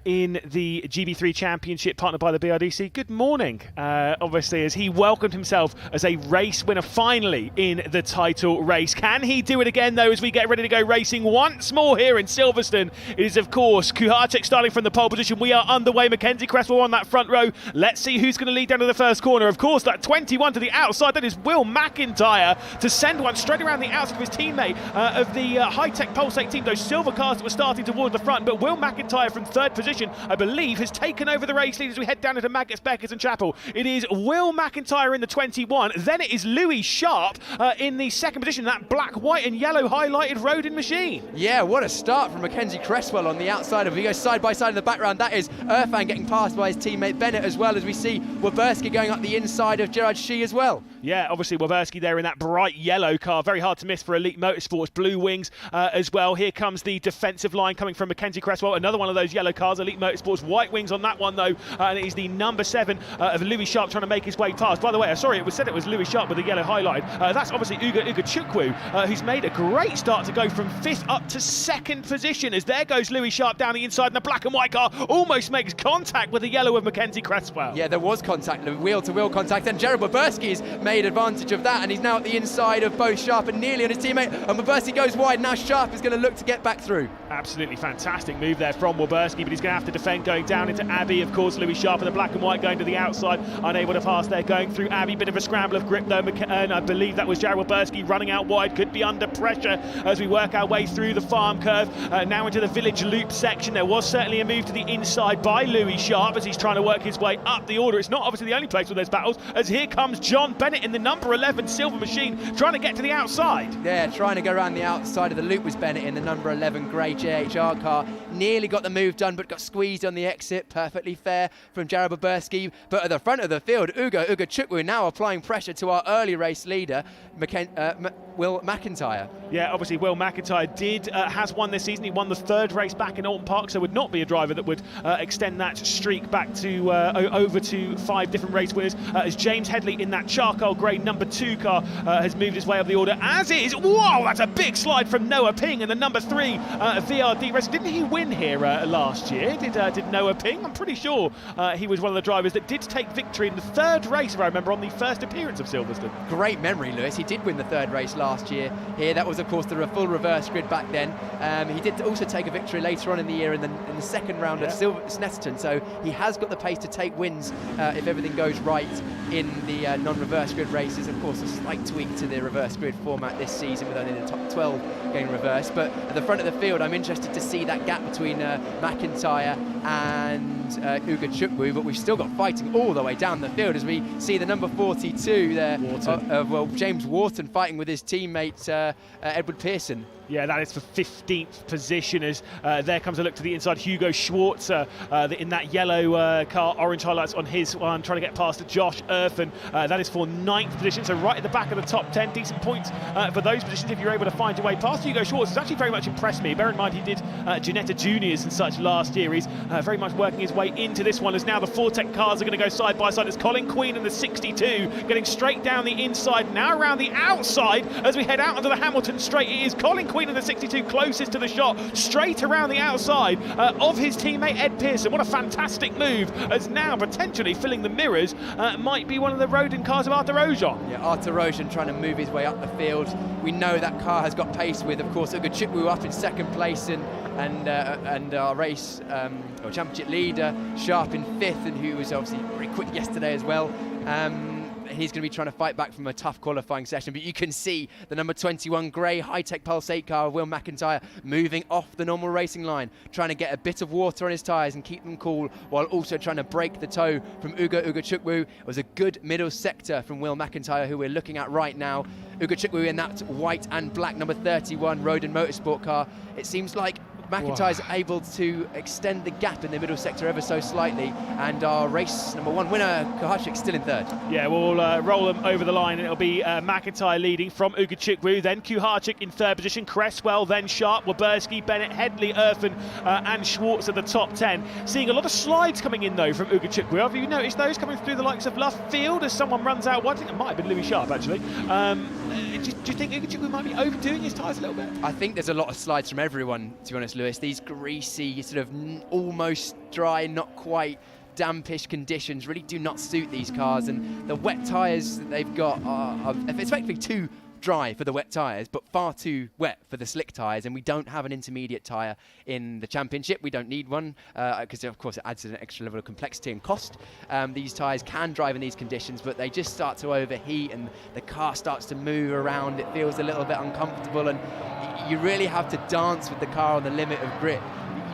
in the GB3 Championship, partnered by the BRDC. Good morning, obviously, as he welcomed himself as a race winner finally in the title race. Can he do it again, though, as we get ready to go racing once more here in Silverstone? It is, of course, Kuharczyk starting from the pole position. We are underway. Mackenzie Cresswell on that front row. Let's see who's going to lead down to the first corner. Of course, that 21 to the outside. That is Will McIntyre to send one straight around the outside of his teammate of the high-tech Pulsate team, those silver cars that were starting toward the front. But Will McIntyre from 3rd position, I believe, has taken over the race lead as we head down into Maggots, Beckers and Chapel. It is Will McIntyre in the 21. Then it is Louis Sharp in the 2nd position, that black, white and yellow highlighted Rodin machine. Yeah, what a start from Mackenzie Cresswell on the outside. If we go side by side in the background, that is Irfan getting passed by his teammate Bennett, as well as we see Waberski going up the inside of Gerard Shee as well. Yeah, obviously Waberski there in that bright yellow car. Very hard to miss for Elite Motorsports. Blue wings as well. Here comes the defensive line coming from Mackenzie Cresswell. Another one of those yellow cars. Elite Motorsports. White wings on that one, though. And it is the number 7 of Louis Sharp trying to make his way past. By the way, sorry, it was said it was Louis Sharp with the yellow highlight. That's obviously Uga Chukwu, who's made a great start to go from 5th up to 2nd position, as there goes Louis Sharp down the inside, and the black and white car almost makes contact with the yellow of Mackenzie Cresswell. Yeah, there was contact, wheel-to-wheel contact, and Gerard Waberski's made advantage of that, and he's now at the inside of both Sharp and nearly on his teammate, and Waberski goes wide. Now Sharp is going to look to get back through. Absolutely fantastic move there from Waberski, but he's going to have to defend going down into Abbey. Of course, Louis Sharp in the black and white going to the outside, unable to pass there, going through Abbey. Bit of a scramble of grip though, and I believe that was Gerard Waberski running out wide, could be under pressure as we work our way through the farm curve, now into the village loop section. There was certainly a move to the inside by Louis Sharp as he's trying to work his way up the order. It's not obviously the only place where there's battles, as here comes John Bennett in the number 11 silver machine, trying to get to the outside. Yeah, trying to go around the outside of the loop was Bennett in the number 11 grey JHR car. Nearly got the move done, but got squeezed on the exit. Perfectly fair from Gerard Waberski. But at the front of the field, Uga Chukwu now applying pressure to our early race leader, Will McIntyre. Yeah, obviously Will McIntyre has won this season. He won the 3rd race back in Alton Park, so would not be a driver that would extend that streak back to over to 5 different race winners. As James Headley in that charcoal grey number 2 car has moved his way up the order, as is, whoa, that's a big slide from Noah Ping in the number 3 VRD race. Didn't he win here last year? Did Noah Ping? I'm pretty sure he was one of the drivers that did take victory in the 3rd race, if I remember, on the first appearance of Silverstone. Great memory, Lewis. He did win the 3rd race last year here. That was, of course, the full reverse grid back then. He did also take a victory later on in the year in the 2nd round at Snetterton, so he has got the pace to take wins if everything goes right in the non-reverse grid races. Of course, a slight tweak to the reverse grid format this season with only the top 12 getting reversed. But at the front of the field, I'm interested to see that gap between McIntyre and Uga Chukwu, but we've still got fighting all the way down the field as we see the number 42 there, James Wharton fighting with his teammate Edward Pearson. Yeah, that is for 15th position as there comes a look to the inside. Hugo Schwarzer in that yellow car, orange highlights on his one, trying to get past Josh Erfen. That is for 9th position, so right at the back of the top 10. Decent points for those positions if you're able to find your way past. Hugo Schwarzer has actually very much impressed me. Bear in mind he did Ginetta Juniors and such last year. He's very much working his way into this one as now the Fortec cars are going to go side by side. It's Colin Queen and the 62 getting straight down the inside, now around the outside as we head out onto the Hamilton straight. It is Colin Queen and the 62 closest to the shot, straight around the outside of his teammate Ed Pearson. What a fantastic move, as now potentially filling the mirrors might be one of the Rodin cars of Arthur Ojon. Yeah, Arthur Ojon trying to move his way up the field. We know that car has got pace with, of course, Uga Chukwu up in 2nd place and our race or championship leader Sharp in 5th, and who was obviously pretty quick yesterday as well. He's going to be trying to fight back from a tough qualifying session, but you can see the number 21 grey high-tech Pulse 8 car of Will McIntyre moving off the normal racing line, trying to get a bit of water on his tyres and keep them cool, while also trying to break the toe from Uga Chukwu. It was a good middle sector from Will McIntyre, who we're looking at right now. Uga Chukwu in that white and black number 31 Rodin Motorsport car. It seems like McIntyre's able to extend the gap in the middle sector ever so slightly, and our race number 1 winner, Kuharczyk, still in 3rd. Yeah, we'll roll them over the line, and it'll be McIntyre leading from Uga Chukwu, then Kuharczyk in 3rd position, Cresswell, then Sharp, Waberski, Bennett, Headley, Erfen and Schwartz at the top 10. Seeing a lot of slides coming in though from Uga Chukwu. Have you noticed those coming through the likes of Luffield as someone runs out? Well, I think it might have been Louis Sharp actually. Do you think Uga Chukwu might be overdoing his tyres a little bit? I think there's a lot of slides from everyone, to be honest, Lewis. These greasy, sort of almost dry, not quite dampish conditions really do not suit these cars, and the wet tyres that they've got are effectively too dry for the wet tyres, but far too wet for the slick tyres, and we don't have an intermediate tyre in the championship. We don't need one because of course it adds an extra level of complexity and cost. These tyres can drive in these conditions, but they just start to overheat and the car starts to move around. It feels a little bit uncomfortable, and you really have to dance with the car on the limit of grip.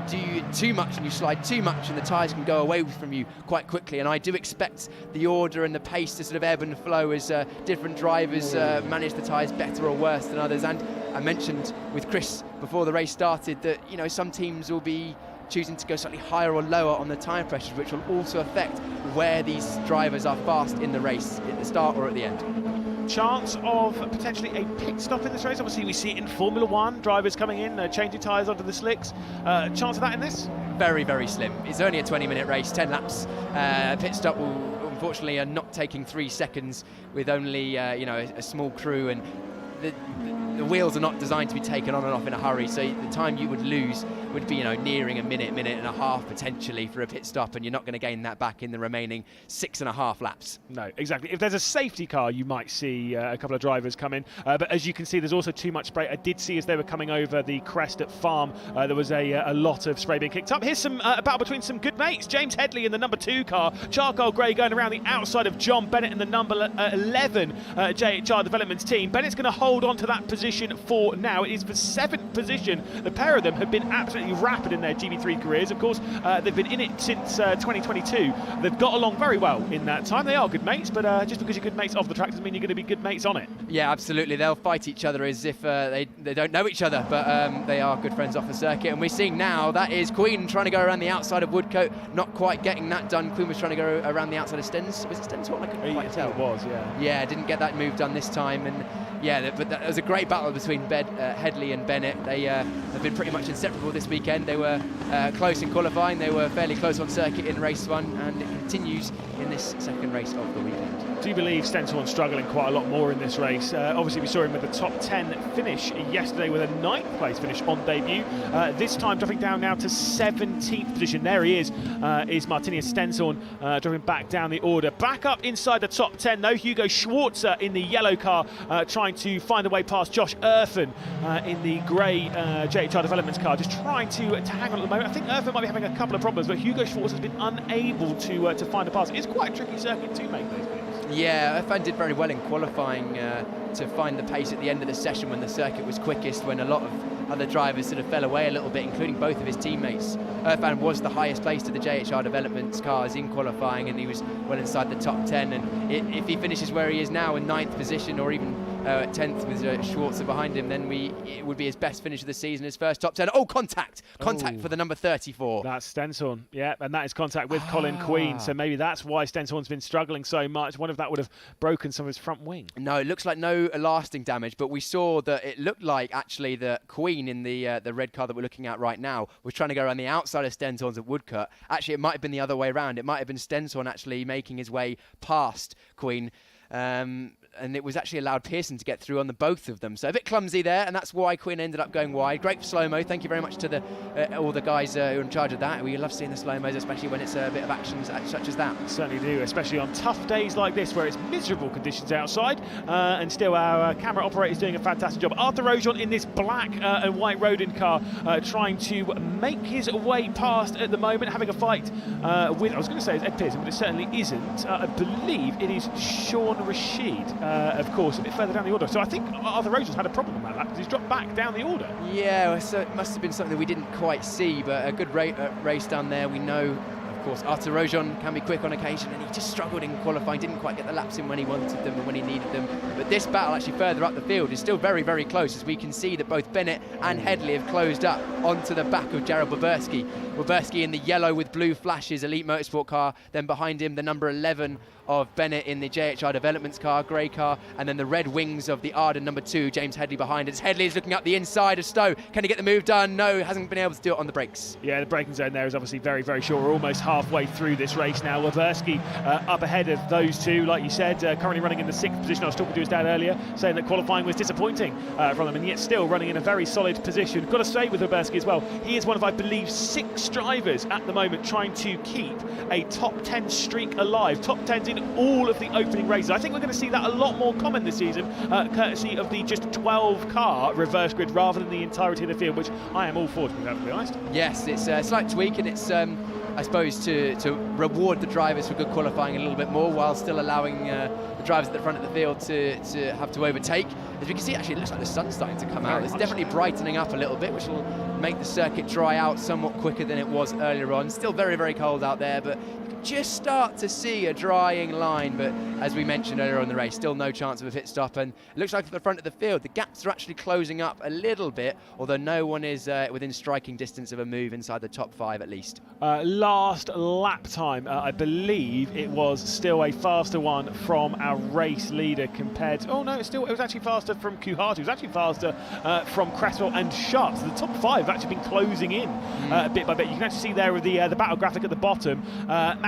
Do too much and you slide too much, and the tyres can go away from you quite quickly. And I do expect the order and the pace to sort of ebb and flow as different drivers manage the tyres better or worse than others. And I mentioned with Chris before the race started that, you know, some teams will be choosing to go slightly higher or lower on the tyre pressures, which will also affect where these drivers are fast in the race, at the start or at the end. Chance of potentially a pit stop in this race? Obviously we see it in Formula 1, drivers coming in, changing tyres onto the slicks. Chance of that in this? Very, very slim. It's only a 20-minute race, 10 laps. Pit stop will unfortunately are not taking 3 seconds with only a small crew, and the wheels are not designed to be taken on and off in a hurry, so the time you would lose would be nearing a minute and a half potentially for a pit stop, and you're not going to gain that back in the remaining 6.5 laps. No, exactly. If there's a safety car, you might see a couple of drivers come in, but as you can see, there's also too much spray. I did see as they were coming over the crest at Farm, there was a lot of spray being kicked up. Here's some battle between some good mates. James Headley in the number 2 car, charcoal grey going around the outside of John Bennett in the number 11 JHR Developments team. Bennett's going to hold on to that position for now. It is for 7th position. The pair of them have been absolutely rapid in their GB3 careers. Of course, they've been in it since 2022. They've got along very well in that time. They are good mates, but just because you're good mates off the track doesn't mean you're going to be good mates on it. Yeah, absolutely. They'll fight each other as if they don't know each other, but they are good friends off the circuit. And we're seeing now that is Queen trying to go around the outside of Woodcote, not quite getting that done. Queen was trying to go around the outside of Stens. Was it Stenshorn? I couldn't quite tell. It was, yeah. Yeah, didn't get that move done this time, and yeah, but that was a great battle between Headley and Bennett. They have been pretty much inseparable this weekend. They were close in qualifying, they were fairly close on circuit in race 1, and it continues in this second race of the weekend. Do you believe Stenshorn struggling quite a lot more in this race? Obviously we saw him with the top 10 finish yesterday with a 9th place finish on debut. This time dropping down now to 17th position. There he is Martinius Stenshorn dropping back down the order. Back up inside the top 10 though, Hugo Schwarzer in the yellow car trying to find a way past Josh Erfen in the grey JHR Developments car, just trying to hang on at the moment. I think Erfen might be having a couple of problems, but Hugo Schwarzer has been unable to find a pass. It's quite a tricky circuit to make those moves. Yeah, Erfen did very well in qualifying to find the pace at the end of the session when the circuit was quickest, when a lot of other drivers sort of fell away a little bit, including both of his teammates. Irfan was the highest placed of the JHR Developments cars in qualifying, and he was well inside the top 10. And if he finishes where he is now in 9th position, or even 10th with Schwarzer behind him, then it would be his best finish of the season, his first top 10. Oh, contact for the number 34. That's Stenson, yeah, and that is contact with Colin Queen, so maybe that's why Stenson's been struggling so much. One of that would have broken some of his front wing. No, it looks like no lasting damage, but we saw that it looked like actually that Queen in the red car that we're looking at right now was trying to go around the outside of Stenson's at Woodcut. Actually, it might have been the other way around. It might have been Stenson actually making his way past Queen. And it was actually allowed Pearson to get through on the both of them. So a bit clumsy there, and that's why Quinn ended up going wide. Great slow-mo. Thank you very much to all the guys who are in charge of that. We love seeing the slow-mos, especially when it's a bit of action such as that. Certainly do, especially on tough days like this where it's miserable conditions outside, and still our camera operator is doing a fantastic job. Arthur Rojon in this black and white Rodin car trying to make his way past at the moment, having a fight with, I was going to say it's Ed Pearson, but it certainly isn't. I believe it is Sean Rashid. Of course, a bit further down the order. So I think Arthur Rojon's had a problem about that because he's dropped back down the order. Yeah, so it must have been something we didn't quite see, but a good race down there. We know, of course, Arthur Rojon can be quick on occasion, and he just struggled in qualifying, didn't quite get the laps in when he wanted them and when he needed them. But this battle actually further up the field is still very, very close, as we can see that both Bennett and Headley have closed up onto the back of Jared Boberski. Boberski in the yellow with blue flashes Elite Motorsport car, then behind him the number 11 of Bennett in the JHR Developments car, grey car, and then the red wings of the Arden number 2, James Headley behind us. Headley is looking up the inside of Stowe. Can he get the move done? No, hasn't been able to do it on the brakes. Yeah, the braking zone there is obviously very, very short. We're almost halfway through this race now. Waberski up ahead of those two, like you said, currently running in the 6th position. I was talking to his dad earlier, saying that qualifying was disappointing from them, and yet still running in a very solid position. Got to say with Waberski as well, he is one of, I believe, 6 drivers at the moment trying to keep a top 10 streak alive. Top 10s in all of the opening races. I think we're going to see that a lot more common this season, courtesy of the just 12-car reverse grid rather than the entirety of the field, which I am all for, to be perfectly honest. Yes, it's a slight tweak, and it's, I suppose, to reward the drivers for good qualifying a little bit more, while still allowing the drivers at the front of the field to have to overtake. As we can see, actually, it looks like the sun's starting to come out. It's definitely brightening up a little bit, which will make the circuit dry out somewhat quicker than it was earlier on. Still very, very cold out there, but just start to see a drying line, but as we mentioned earlier in the race, still no chance of a pit stop, and it looks like at the front of the field the gaps are actually closing up a little bit, although no one is within striking distance of a move inside the top 5 at least. Last lap time, I believe it was still a faster one from our race leader compared to, it was actually faster from Kuhart. It was actually faster from Cresswell and Sharp. So the top 5 have actually been closing in bit by bit. You can actually see there with the battle graphic at the bottom.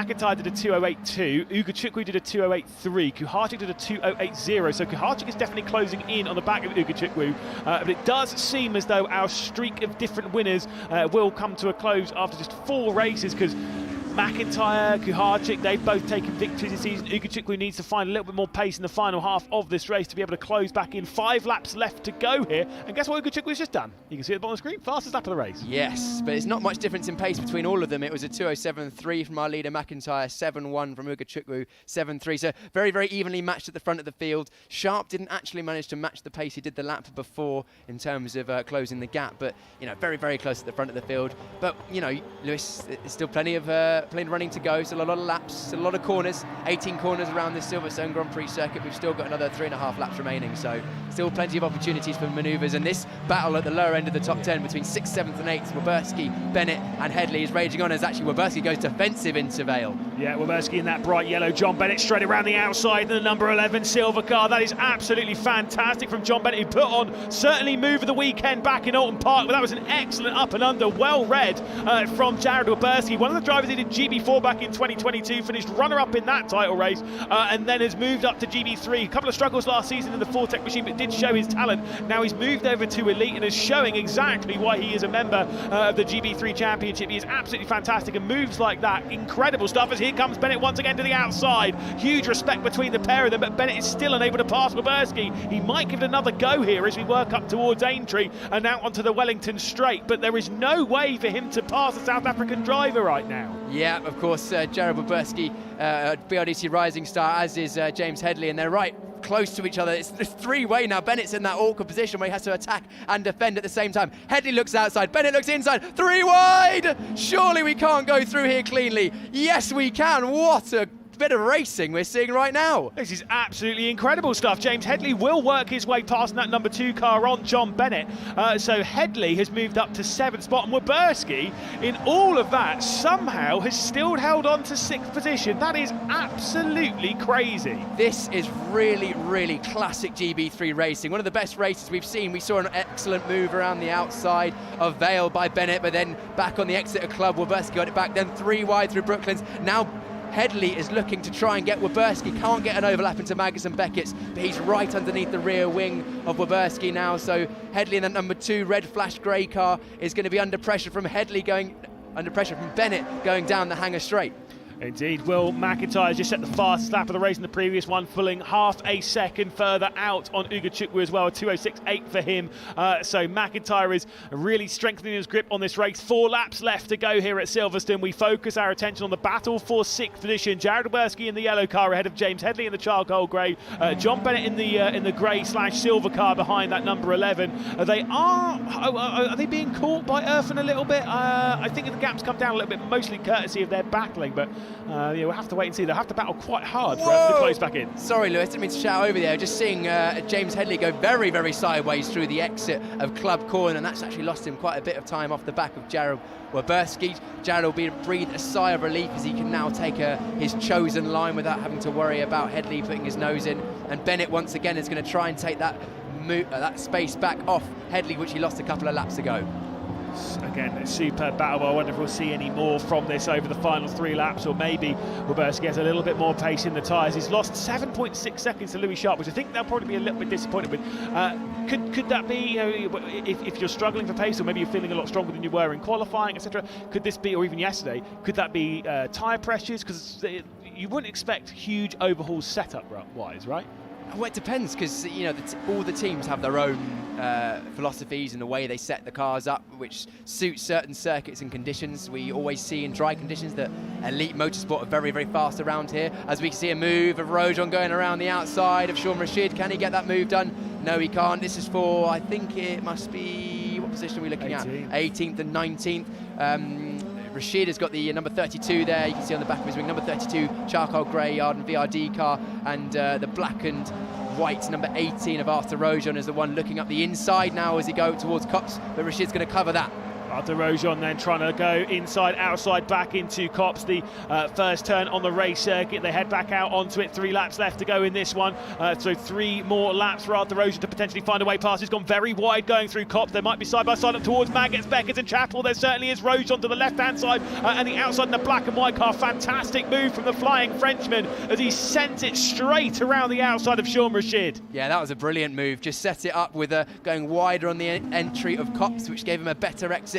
McIntyre did a 2:08.2, Ugo Chukwu did a 2:08.3, Kuharczyk did a 2:08.0, so Kuharczyk is definitely closing in on the back of Ugo Chukwu, but it does seem as though our streak of different winners will come to a close after just 4 races, because McIntyre, Kuharczyk, they've both taken victories this season. Ugo Chukwu needs to find a little bit more pace in the final half of this race to be able to close back in. 5 laps left to go here, and guess what Ugo Chukwu's just done? You can see at the bottom of the screen, fastest lap of the race. Yes, but it's not much difference in pace between all of them. It was a 2:07.3 from our leader McIntyre, 7:1 from Ugo Chukwu, 7:3. So very, very evenly matched at the front of the field. Sharp didn't actually manage to match the pace he did the lap before in terms of closing the gap, but very, very close at the front of the field. But Lewis, there's still plenty of running to go. Still a lot of laps, still a lot of corners. 18 corners around this Silverstone Grand Prix circuit. We've still got another 3.5 laps remaining, so still plenty of opportunities for manoeuvres. And this battle at the lower end of the top 10 between 6th, 7th and 8th, Waberski, Bennett and Headley is raging on, as actually Waberski goes defensive into Vale. Yeah, Waberski in that bright yellow. John Bennett straight around the outside, the number 11 silver car. That is absolutely fantastic from John Bennett, who put on certainly move of the weekend back in Alton Park, but that was an excellent up and under, well read from Jared Waberski, one of the drivers who did GB4 back in 2022, finished runner-up in that title race, and then has moved up to GB3. A couple of struggles last season in the Fortec machine, but did show his talent. Now he's moved over to Elite and is showing exactly why he is a member of the GB3 Championship. He is absolutely fantastic, and moves like that, incredible stuff. As here comes Bennett once again to the outside. Huge respect between the pair of them, but Bennett is still unable to pass Waberski. He might give it another go here as we work up towards Aintree and out onto the Wellington Straight, but there is no way for him to pass the South African driver right now. Yeah, of course, Jared Boberski, BRDC Rising Star, as is James Headley, and they're right close to each other. It's three-way now. Bennett's in that awkward position where he has to attack and defend at the same time. Headley looks outside, Bennett looks inside, 3 wide! Surely we can't go through here cleanly. Yes, we can. What a bit of racing we're seeing right now. This is absolutely incredible stuff. James Headley will work his way past that number 2 car on John Bennett. So Headley has moved up to 7th spot, and Weberski, in all of that, somehow has still held on to 6th position. That is absolutely crazy. This is really, really classic GB3 racing. One of the best races we've seen. We saw an excellent move around the outside of Vale by Bennett, but then back on the Exeter Club, Weberski got it back, then 3 wide through Brooklands. Now Headley is looking to try and get Weberski, can't get an overlap into Maggotts and Beckett's, but he's right underneath the rear wing of Weberski now, so Headley in that number 2 red flash grey car is going to be under pressure from Bennett going down the Hanger Straight. Indeed, Will McIntyre just set the fastest lap of the race in the previous one, pulling half a second further out on Ugo Chukwu as well, 2:06.8 for him. So McIntyre is really strengthening his grip on this race. 4 laps left to go here at Silverstone. We focus our attention on the battle for 6th position. Jared Weberski in the yellow car ahead of James Headley in the charcoal grey. John Bennett in the grey/silver car behind that number 11. Are they being caught by Irfan a little bit? I think the gap's come down a little bit, mostly courtesy of their battling, but we'll have to wait and see. They'll have to battle quite hard for Irfan to close back in. Sorry, Lewis, didn't mean to shout over there. Just seeing James Headley go very, very sideways through the exit of Club Corner, and that's actually lost him quite a bit of time off the back of Jared Weberski. Jared will breathe a sigh of relief as he can now take his chosen line without having to worry about Headley putting his nose in. And Bennett once again is going to try and take that space back off Headley, which he lost a couple of laps ago. Again, a superb battle. I wonder if we'll see any more from this over the final 3 laps, or maybe Weberski gets a little bit more pace in the tyres. He's lost 7.6 seconds to Louis Sharp, which I think they'll probably be a little bit disappointed with. Could that be, if you're struggling for pace, or maybe you're feeling a lot stronger than you were in qualifying, etc., could this be, or even yesterday, could that be tyre pressures? Because you wouldn't expect huge overhauls setup-wise, right? Well, it depends, because all the teams have their own philosophies and the way they set the cars up, which suits certain circuits and conditions. We always see in dry conditions that Elite Motorsport are very, very fast around here. As we can see a move of Rojon going around the outside of Sean Rashid. Can he get that move done? No, he can't. This is for, I think it must be, what position are we looking 18th. at? 18th and 19th. Rashid has got the number 32 there, you can see on the back of his wing, number 32 charcoal grey Arden VRD car, and the black and white number 18 of Arthur Rojon is the one looking up the inside now as he goes towards Copse, but Rashid's going to cover that. Arthur Rojon then trying to go inside, outside, back into Copse, the first turn on the race circuit. They head back out onto it. 3 laps left to go in this one. So 3 more laps for Arthur Rojon to potentially find a way past. He's gone very wide going through Copse. There might be side-by-side up towards Maggotts, Beckett and Chapel. There certainly is Rojon to the left-hand side. And the outside in the black and white car. Fantastic move from the flying Frenchman as he sent it straight around the outside of Sean Rashid. Yeah, that was a brilliant move. Just set it up with going wider on the entry of Copse, which gave him a better exit.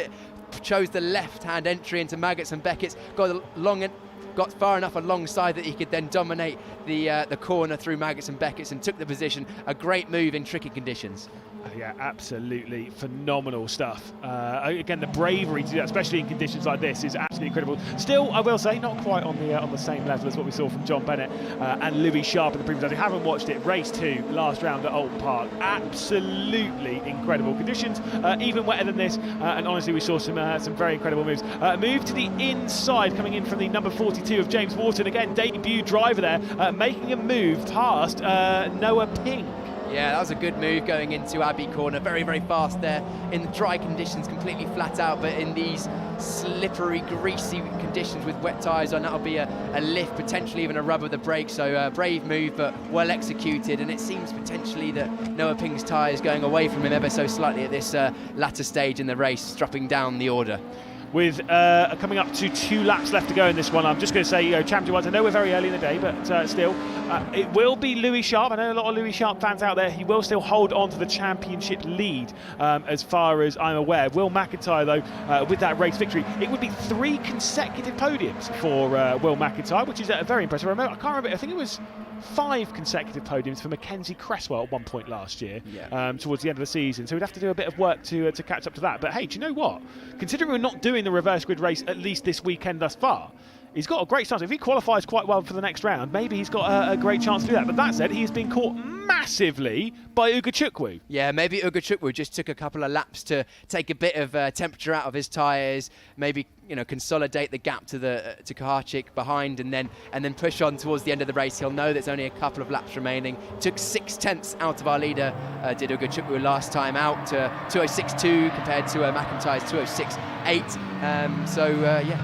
Chose the left-hand entry into Maggotts and Beckett's, got far enough alongside that he could then dominate the corner through Maggotts and Beckett's and took the position. A great move in tricky conditions. Yeah, absolutely phenomenal stuff. Again, the bravery to do that, especially in conditions like this, is absolutely incredible. Still, I will say, not quite on the same level as what we saw from John Bennett and Louis Sharp in the previous. If you haven't watched it, race 2, last round at Oulton Park, absolutely incredible conditions, even wetter than this. And honestly, we saw some very incredible moves. Move to the inside, coming in from the number 42 of James Wharton. Again, debut driver there, making a move past Noah Ping. Yeah, that was a good move going into Abbey Corner. Very, very fast there in the dry conditions, completely flat out, but in these slippery, greasy conditions with wet tyres on, that'll be a lift, potentially even a rub of the brake. So brave move, but well executed. And it seems potentially that Noah Ping's tyre is going away from him ever so slightly at this latter stage in the race, dropping down the order. With coming up to 2 laps left to go in this one, I'm just going to say, championship-wise, I know we're very early in the day, but still, it will be Louis Sharp. I know a lot of Louis Sharp fans out there. He will still hold on to the championship lead, as far as I'm aware. Will McIntyre, though, with that race victory, it would be 3 consecutive podiums for Will McIntyre, which is very impressive. I can't remember, I think it was 5 consecutive podiums for Mackenzie Cresswell at one point last year, towards the end of the season. So we'd have to do a bit of work to catch up to that. But hey, do you know what? Considering we're not doing the reverse grid race at least this weekend thus far, he's got a great chance. If he qualifies quite well for the next round, maybe he's got a great chance to do that. But that said, he's been caught massively by Ugachukwu. Yeah, maybe Ugachukwu just took a couple of laps to take a bit of temperature out of his tyres, maybe consolidate the gap to Kuharczyk behind, and then push on towards the end of the race. He'll know there's only a couple of laps remaining. Took 6/10 out of our leader, did Ugachukwu last time out, to 206.2 compared to McIntyre's 206.8.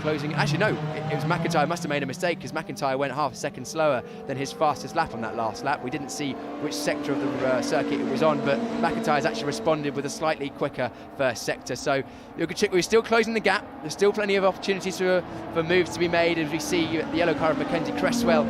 Closing. Actually, no, it was McIntyre must have made a mistake, because McIntyre went half a second slower than his fastest lap on that last lap. We didn't see which sector of the circuit it was on, but McIntyre's actually responded with a slightly quicker first sector. So Ugachukwu is still closing the gap. There's still plenty of opportunities for moves to be made, as we see the yellow car of Mackenzie Cresswell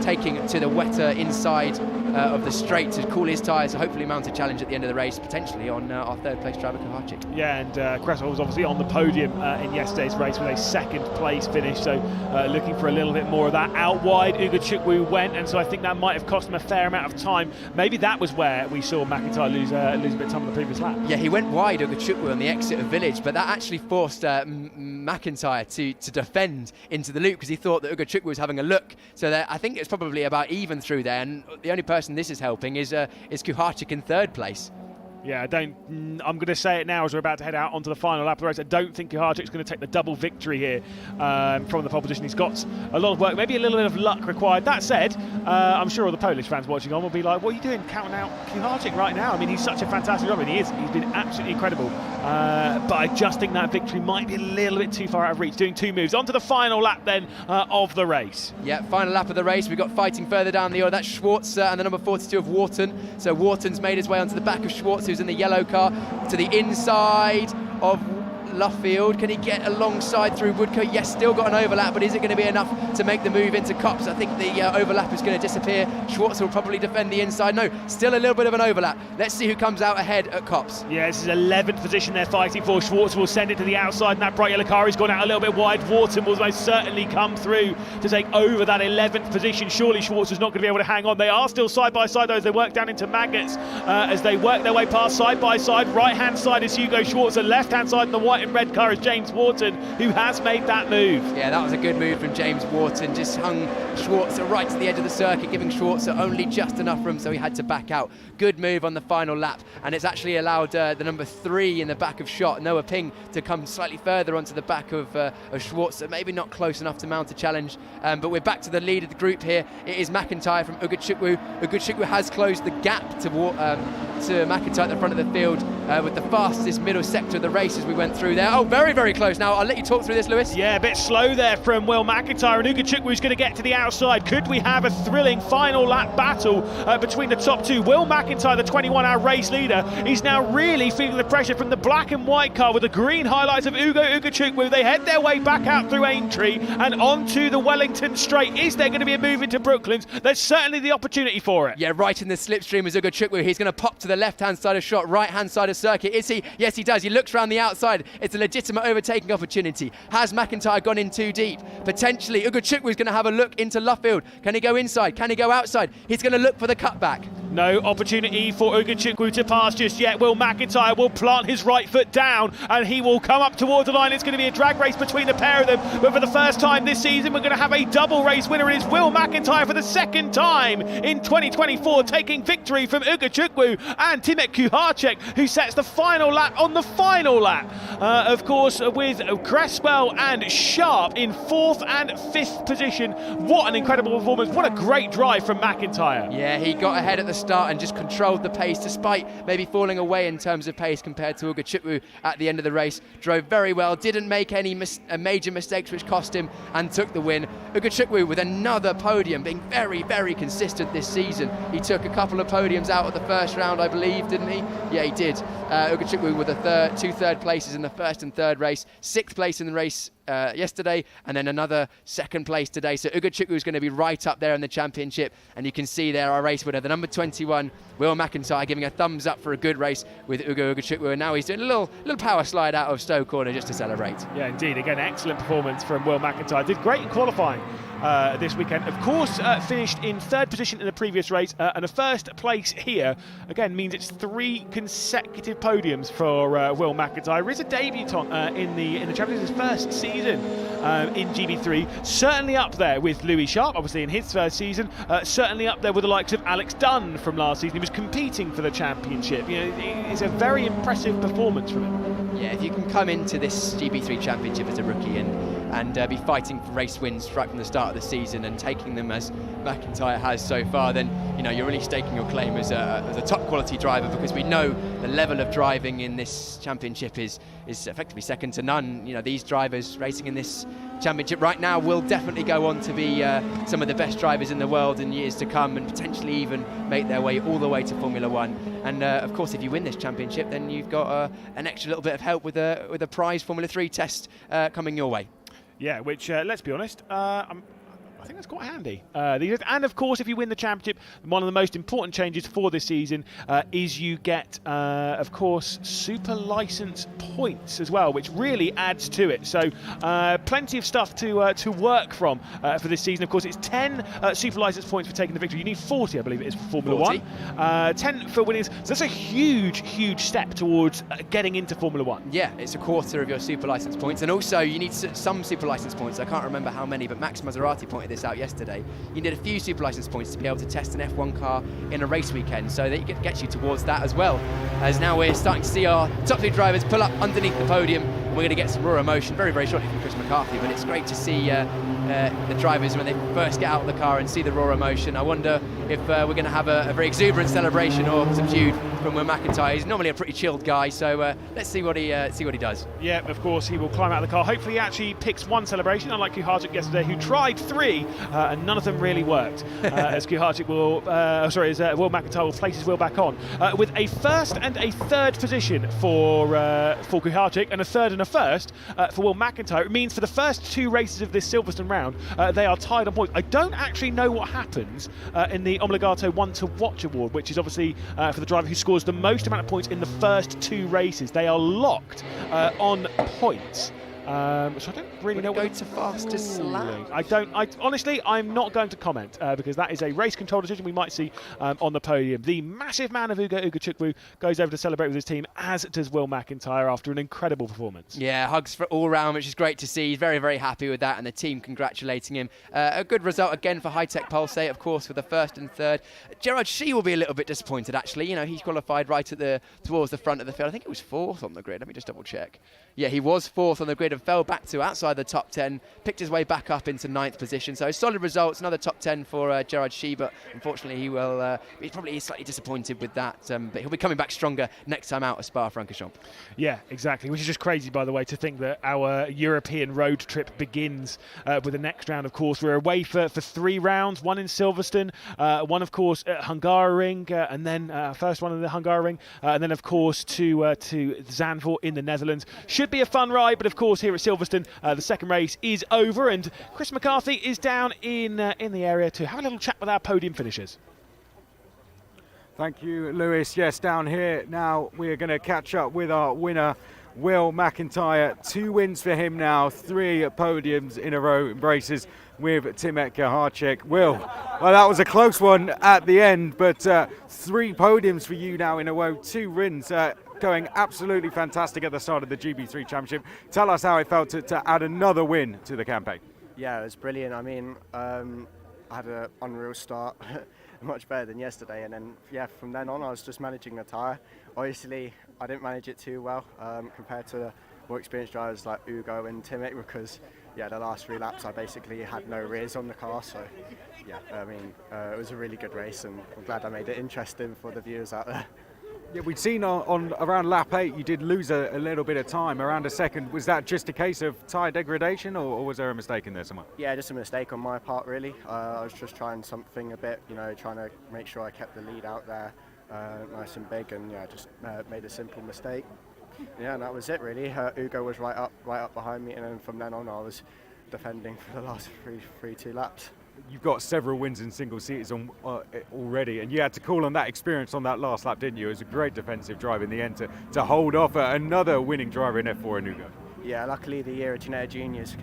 taking it to the wetter inside of the straight to cool his tyres, so hopefully mount a challenge at the end of the race, potentially on our third place driver Kuharczyk. Yeah, and Cresswell was obviously on the podium in yesterday's race with a second place finish, so looking for a little bit more of that. Out wide Ugachukwu went, and so I think that might have cost him a fair amount of time. Maybe that was where we saw McIntyre lose a bit of time on the previous lap. Yeah, he went wide, Ugachukwu, on the exit of Village, but that actually forced McIntyre to defend into the loop, because he thought that Ugachukwu was having a look. So that, I think it's probably about even through there, and the only person this is helping is Kuharczyk in third place. Yeah, I'm going to say it now as we're about to head out onto the final lap of the race. I don't think Kuharczyk's going to take the double victory here from the pole position. He's got a lot of work, maybe a little bit of luck required. That said, I'm sure all the Polish fans watching on will be like, what are you doing counting out Kuharczyk right now? I mean, he's such a fantastic driver, and he's been absolutely incredible. But I just think that victory might be a little bit too far out of reach, doing two moves. On to the final lap then of the race. Yeah, final lap of the race. We've got fighting further down the order. That's Schwartz and the number 42 of Wharton. So Wharton's made his way onto the back of Schwartz, who's in the yellow car, to the inside of Luffield. Can he get alongside through Woodcote? Yes, still got an overlap, but is it going to be enough to make the move into Copse? I think the overlap is going to disappear. Schwartz will probably defend the inside. No, still a little bit of an overlap. Let's see who comes out ahead at Copse. Yeah, this is 11th position they're fighting for. Schwartz will send it to the outside, and that bright yellow car has gone out a little bit wide. Wharton will most certainly come through to take over that 11th position. Surely Schwartz is not going to be able to hang on. They are still side by side though, as they work down into Maggots, as they work their way past side by side. Right hand side is Hugo Schwartz, and left hand side in the white and red car is James Wharton, who has made that move. Yeah, that was a good move from James Wharton. Just hung Schwarzer right to the edge of the circuit, giving Schwarzer only just enough room, so he had to back out. Good move on the final lap, and it's actually allowed the number 3 in the back of Schott, Noah Ping, to come slightly further onto the back of Schwarzer. Maybe not close enough to mount a challenge, but we're back to the lead of the group here. It is McIntyre from Ugachukwu. Ugachukwu has closed the gap to McIntyre at the front of the field with the fastest middle sector of the race as we went through there. Oh, very, very close. Now, I'll let you talk through this, Lewis. Yeah, a bit slow there from Will McIntyre, and Ugachukwu is going to get to the outside. Could we have a thrilling final lap battle between the top two? Will McIntyre, the 21-hour race leader, is now really feeling the pressure from the black and white car with the green highlights of Ugachukwu. They head their way back out through Aintree and onto the Wellington Straight. Is there going to be a move into Brooklands? There's certainly the opportunity for it. Yeah, right in the slipstream is Ugachukwu. He's going to pop to the left-hand side of Schott, right-hand side of circuit. Is he? Yes, he does. He looks around the outside. It's a legitimate overtaking opportunity. Has McIntyre gone in too deep? Potentially. Ugachukwu is going to have a look into Luffield. Can he go inside? Can he go outside? He's going to look for the cutback. No opportunity for Ugachukwu to pass just yet. Will McIntyre will plant his right foot down, and he will come up towards the line. It's going to be a drag race between the pair of them, but for the first time this season we're going to have a double race winner. It is Will McIntyre for the second time in 2024, taking victory from Ugachukwu and Timek Kuharczyk, who sets the final lap on the final lap. Of course, with Cresswell and Sharp in 4th and 5th position. What an incredible performance. What a great drive from McIntyre. Yeah, he got ahead at the start and just controlled the pace, despite maybe falling away in terms of pace compared to Ugachukwu at the end of the race. Drove very well, didn't make any major mistakes which cost him, and took the win. Ugachukwu with another podium, being very, very consistent this season. He took a couple of podiums out of the first round, I believe, didn't he? Yeah, he did. Ugachukwu with two third places in the first and third race, 6th place in the race yesterday, and then another 2nd place today. So Ugachukwu is going to be right up there in the championship, and you can see there our race winner, the number 21, Will McIntyre, giving a thumbs up for a good race with Ugachukwu, and now he's doing a little power slide out of Stowe Corner just to celebrate. Yeah, indeed. Again, excellent performance from Will McIntyre. Did great in qualifying this weekend. Of course, finished in third position in the previous race, and a first place here again means it's 3 consecutive podiums for Will McIntyre. He's a debutant in the championship, his first season in GB3. Certainly up there with Louis Sharp, obviously in his first season. Certainly up there with the likes of Alex Dunn from last season. He was competing for the championship. It's a very impressive performance from him. Yeah, if you can come into this GB3 championship as a rookie and be fighting for race wins right from the start of the season and taking them as McIntyre has so far, then you're really staking your claim as a top quality driver, because we know the level of driving in this championship is effectively second to none. These drivers racing in this championship right now will definitely go on to be some of the best drivers in the world in years to come, and potentially even make their way all the way to Formula One. And of course, if you win this championship, then you've got an extra little bit of help with a prize Formula 3 test coming your way. Yeah, which, let's be honest, I think that's quite handy. And of course, if you win the championship, one of the most important changes for this season is you get, of course, super license points as well, which really adds to it. So plenty of stuff to work from for this season. Of course, it's 10 super license points for taking the victory. You need 40, I believe it is, for Formula 1. 10 for winners. So that's a huge, huge step towards getting into Formula 1. Yeah, it's a quarter of your super license points. And also, you need some super license points. I can't remember how many, but Max Maserati pointed this out yesterday. You need a few super license points to be able to test an F1 car in a race weekend, so that gets you towards that as well. As now we're starting to see our top 3 drivers pull up underneath the podium. We're going to get some raw emotion very, very shortly from Chris McCarthy, but it's great to see the drivers when they first get out of the car and see the raw emotion. I wonder if we're going to have a very exuberant celebration or subdued from Will McIntyre. He's normally a pretty chilled guy, so let's see what he does. Yeah, of course, he will climb out of the car. Hopefully he actually picks one celebration, unlike Kuharczyk yesterday, who tried 3 and none of them really worked. As Kuharczyk will, Will McIntyre will place his wheel back on with a first and a third position for Kuharczyk, and a third and a first for Will McIntyre. It means for the first 2 races of this Silverstone round, they are tied on points. I don't actually know what happens in the Omologato One to Watch award, which is obviously for the driver who scores the most amount of points in the first 2 races. They are locked on points. So I don't really know what go to fastest lap. Honestly, I'm not going to comment because that is a race control decision we might see on the podium. The massive man of Ugo Chukwu goes over to celebrate with his team, as does Will McIntyre after an incredible performance. Yeah, hugs for all round, which is great to see. He's very, very happy with that, and the team congratulating him. A good result again for High-Tech Pulsate, of course, for the first and third. Gerard Shee will be a little bit disappointed, actually. He's qualified right towards the front of the field. I think it was 4th on the grid. Let me just double check. Yeah, he was 4th on the grid and fell back to outside the top 10, picked his way back up into 9th position. So solid results, another top 10 for Gerard Shee, but unfortunately he's probably slightly disappointed with that, but he'll be coming back stronger next time out at Spa-Francorchamps. Yeah, exactly, which is just crazy, by the way, to think that our European road trip begins with the next round. Of course, we're away for 3 rounds, one in Silverstone, one, of course, at Hungaroring, and then first one in the Hungaroring, and then, of course, to Zandvoort in the Netherlands. Should be a fun ride, but of course here at Silverstone the second race is over, and Chris McCarthy is down in the area to have a little chat with our podium finishers. Thank you, Lewis. Yes, down here now we are going to catch up with our winner, Will McIntyre. 2 wins for him now, 3 podiums in a row in races with Timet Kuharczyk. Will, well, that was a close one at the end, but 3 podiums for you now in a row, 2 wins. Going absolutely fantastic at the start of the GB3 Championship. Tell us how it felt to add another win to the campaign. Yeah, it was brilliant. I mean, I had an unreal start, much better than yesterday, and then from then on I was just managing the tyre. Obviously, I didn't manage it too well compared to more experienced drivers like Ugo and Timet, because the last 3 laps I basically had no rears on the car. So it was a really good race, and I'm glad I made it interesting for the viewers out there. Yeah, we'd seen on around lap 8 you did lose a little bit of time, around a second. Was that just a case of tyre degradation, or was there a mistake in there somewhere? Yeah, just a mistake on my part, really. I was just trying something a bit, trying to make sure I kept the lead out there nice and big, and just made a simple mistake. Yeah, and that was it, really. Ugo was right up behind me, and then from then on I was defending for the last 2 laps. You've got several wins in single seaters already, and you had to call on that experience on that last lap, didn't you? It was a great defensive drive in the end to hold off another winning driver in F4 in Ugo. Yeah, luckily the year of Ginetta Juniors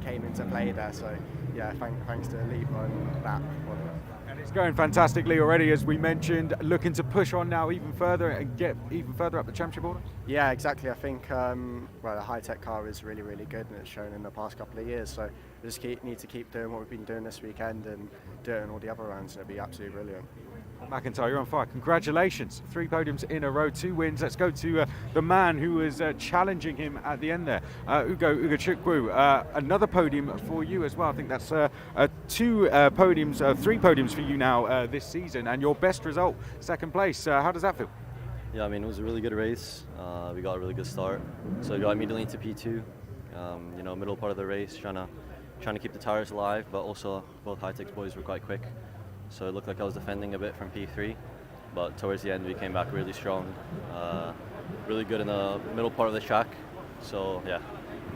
came into play there, so yeah, thanks to Lipa and that. And it's going fantastically already, as we mentioned, looking to push on now even further and get even further up the championship order? Yeah, exactly. I think the high-tech car is really, really good, and it's shown in the past couple of years. So we just need to keep doing what we've been doing this weekend and do it in all the other rounds, and it'll be absolutely brilliant. McIntyre, you're on fire. Congratulations. 3 podiums in a row, 2 wins. Let's go to the man who was challenging him at the end there, Ugo Chukwu. Another podium for you as well. I think that's 3 podiums for you now this season, and your best result, 2nd place. How does that feel? Yeah, I mean, it was a really good race. We got a really good start. So we got immediately into P2, middle part of the race, trying to keep the tires alive, but also both high-tech boys were quite quick. So it looked like I was defending a bit from P3, but towards the end we came back really strong, really good in the middle part of the track. So yeah,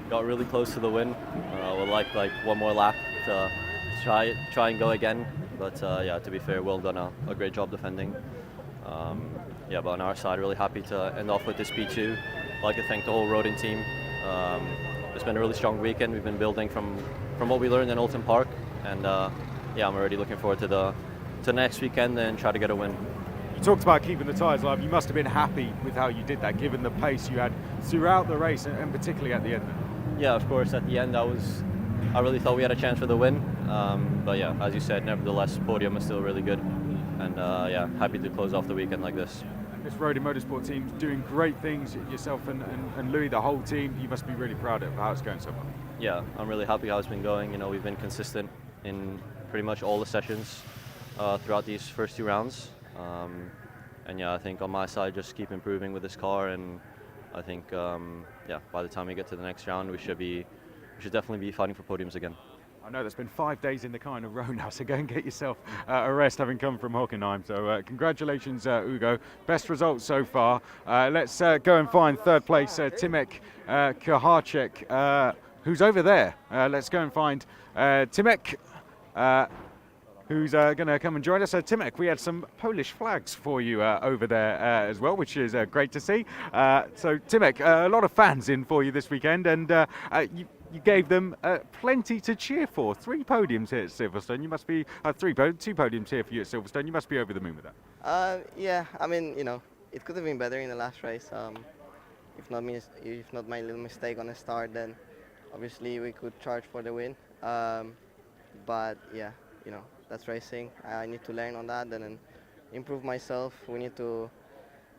got really close to the win. We'll like 1 more lap to try and go again. But yeah, to be fair, Will done a great job defending. But on our side, really happy to end off with this P2. I'd like to thank the whole Rodin team. It's been a really strong weekend. We've been building from what we learned in Oulton Park, and I'm already looking forward to next weekend and try to get a win. You talked about keeping the tyres alive. You must have been happy with how you did that, given the pace you had throughout the race and particularly at the end. Yeah, of course. At the end, I really thought we had a chance for the win. But yeah, as you said, nevertheless, podium is still really good, and happy to close off the weekend like this. This Rodin Motorsport team's doing great things. Yourself and Louis, the whole team, you must be really proud of how it's going so far. Yeah, I'm really happy how it's been going. We've been consistent in pretty much all the sessions throughout these first 2 rounds. I think on my side, just keep improving with this car, and I think by the time we get to the next round, we should definitely be fighting for podiums again. I know there's been 5 days in the car in a row now, so go and get yourself a rest, having come from Hockenheim. So congratulations, Ugo. Best results so far. Let's go and find 3rd place, Timek Kuharczyk, who's over there. Let's go and find Timek, who's going to come and join us. Timek, we had some Polish flags for you over there as well, which is great to see. So Timek, a lot of fans in for you this weekend, and you gave them plenty to cheer for. 3 podiums here at Silverstone. You must be 2 podiums here for you at Silverstone. You must be over the moon with that. Yeah, I mean, it could have been better in the last race. If not my little mistake on the start, then obviously we could charge for the win. But yeah, that's racing. I need to learn on that and then improve myself. We need to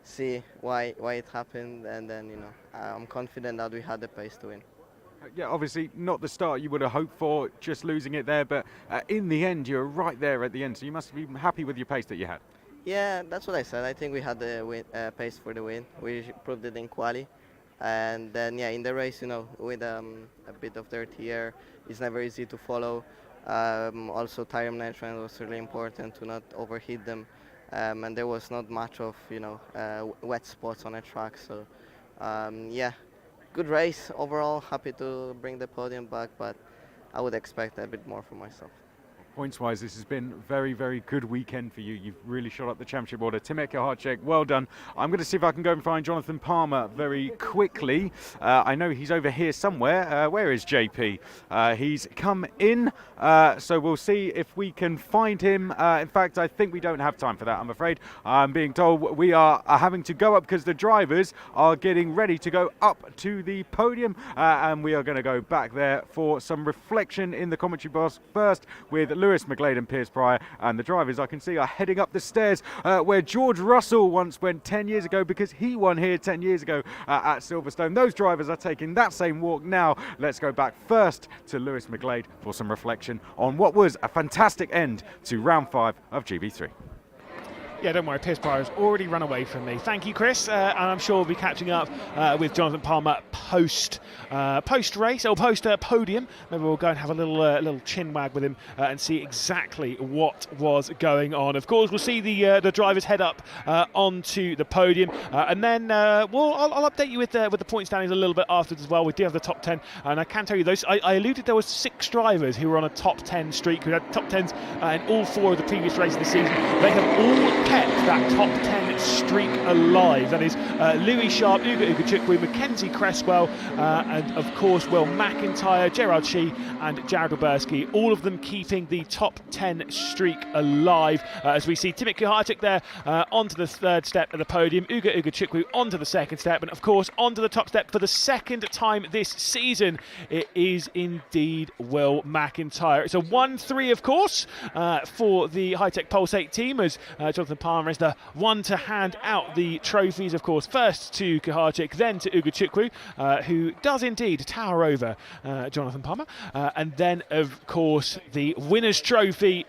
see why it happened, and then I'm confident that we had the pace to win. Yeah, obviously not the start you would have hoped for, just losing it there, but in the end you're right there at the end, so you must be happy with your pace that you had. Yeah, that's what I said. I think we had the pace for the win. We proved it in quali, and then in the race, with a bit of dirty air, it's never easy to follow. Also, tire management was really important to not overheat them, and there was not much of wet spots on the track. So good race overall. Happy to bring the podium back, but I would expect a bit more from myself. Points-wise, this has been a very, very good weekend for you. You've really shot up the championship order. Timek Kuharczyk, well done. I'm going to see if I can go and find Jonathan Palmer very quickly. I know he's over here somewhere. Where is JP? He's come in, so we'll see if we can find him. In fact, I think we don't have time for that, I'm afraid. I'm being told we are having to go up because the drivers are getting ready to go up to the podium, and we are going to go back there for some reflection in the commentary box first with Lewis McGlade and Piers Pryor, and the drivers I can see are heading up the stairs where George Russell once went 10 years ago because he won here 10 years ago at Silverstone. Those drivers are taking that same walk now. Let's go back first to Lewis McGlade for some reflection on what was a fantastic end to round 5 of GB3. Yeah, don't worry, Piers Pryor has already run away from me. Thank you, Chris, and I'm sure we'll be catching up with Jonathan Palmer post-race, or post-podium. Maybe we'll go and have a little chin wag with him and see exactly what was going on. Of course, we'll see the drivers head up onto the podium, and then I'll update you with the point standings a little bit afterwards as well. We do have the top 10, and I can tell you those. I alluded there was 6 drivers who were on a top 10 streak, who had top 10s in all 4 of the previous races of the season. They have all kept that top 10 streak alive. That is Louis Sharp, Ugo Ugachukwu, Mackenzie Cresswell, and of course Will McIntyre, Gerard Shee and Jared Oberski, all of them keeping the top 10 streak alive. As we see Timothy Kuharczyk there onto the third step of the podium, Ugo Ugachukwu onto the second step, and of course onto the top step for the second time this season. It is indeed Will McIntyre. It's a 1-3 of course for the High-Tech Pulsate team, as Jonathan Palmer is the one to hand out the trophies, of course, first to Kuharczyk, then to Ugachukwu, who does indeed tower over Jonathan Palmer, and then of course the winner's trophy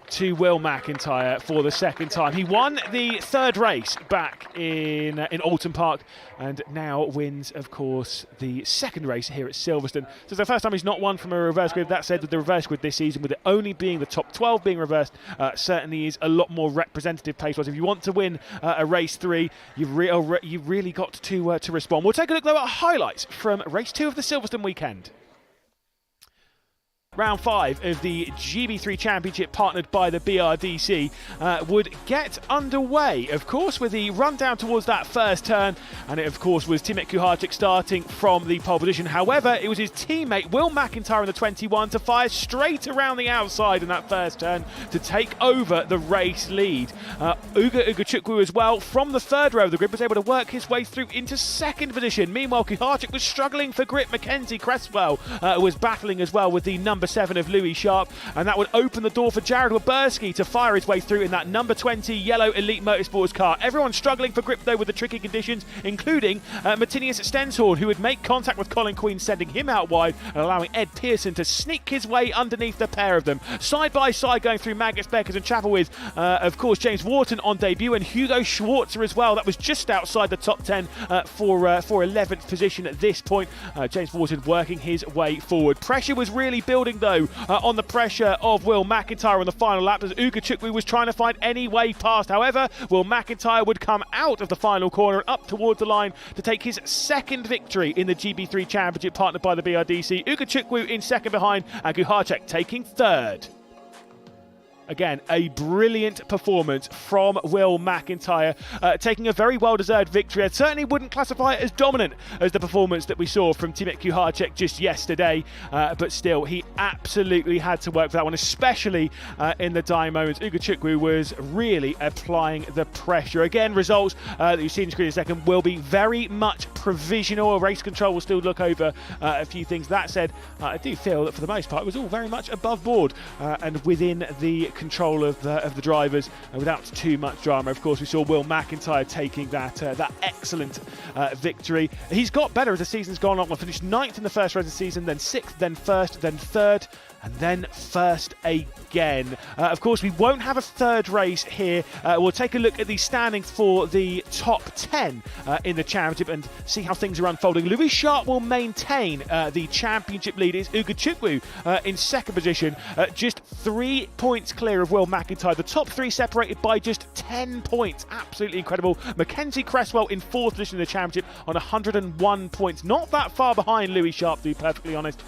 to Will McIntyre for the second time. He won the third race back in Alton Park, and now wins, of course, the second race here at Silverstone. So it's the first time he's not won from a reverse grid. That said, with the reverse grid this season, with it only being the top 12 being reversed, certainly is a lot more representative pace-wise. If you want to win a race 3, you've really got to respond. We'll take a look though at highlights from race 2 of the Silverstone weekend. Round 5 of the GB3 Championship, partnered by the BRDC, would get underway, of course, with the run down towards that first turn, and it, of course, was Timothy Kuharczyk starting from the pole position. However, it was his teammate Will McIntyre in the 21 to fire straight around the outside in that first turn to take over the race lead. Ugo Ugachukwu as well, from the third row of the grid, was able to work his way through into second position. Meanwhile, Kuharczyk was struggling for grip. Mackenzie Cresswell was battling as well with the number 7 of Louis Sharp, and that would open the door for Jared Oberski to fire his way through in that number 20 yellow Elite Motorsports car. Everyone struggling for grip though with the tricky conditions, including Matthias Stenshorn, who would make contact with Colin Queen, sending him out wide and allowing Ed Pearson to sneak his way underneath the pair of them. Side by side going through Magnus Beckers and travel with, of course, James Wharton on debut, and Hugo Schwarzer as well. That was just outside the top 10 for 11th position at this point. James Wharton working his way forward. Pressure was really building though on the pressure of Will McIntyre on the final lap, as Ugachukwu was trying to find any way past. However, Will McIntyre would come out of the final corner and up towards the line to take his second victory in the GB3 Championship, partnered by the BRDC. Ugachukwu in second behind, and Kuharczyk taking third. Again, a brilliant performance from Will McIntyre, taking a very well-deserved victory. I certainly wouldn't classify it as dominant as the performance that we saw from Timothy Kuharczyk just yesterday, but still, he absolutely had to work for that one, especially in the dying moments. Ugachukwu was really applying the pressure. Again, results that you've seen on screen in a second will be very much provisional. Race control will still look over a few things. That said, I do feel that for the most part it was all very much above board and within the control of the drivers without too much drama. Of course, we saw Will McIntyre taking that excellent victory. He's got better as the season's gone on. We'll finish 9th in the first race of the season, then 6th, then 1st, then 3rd, and then 1st again. Of course, we won't have a third race here. We'll take a look at the standings for the top 10 in the championship and see how things are unfolding. Louis Sharp will maintain the championship lead. It's Ugachukwu in second position, just 3 points clear of Will McIntyre. The top 3 separated by just 10 points. Absolutely incredible. Mackenzie Cresswell in 4th position in the championship on 101 points. Not that far behind Louis Sharp, to be perfectly honest.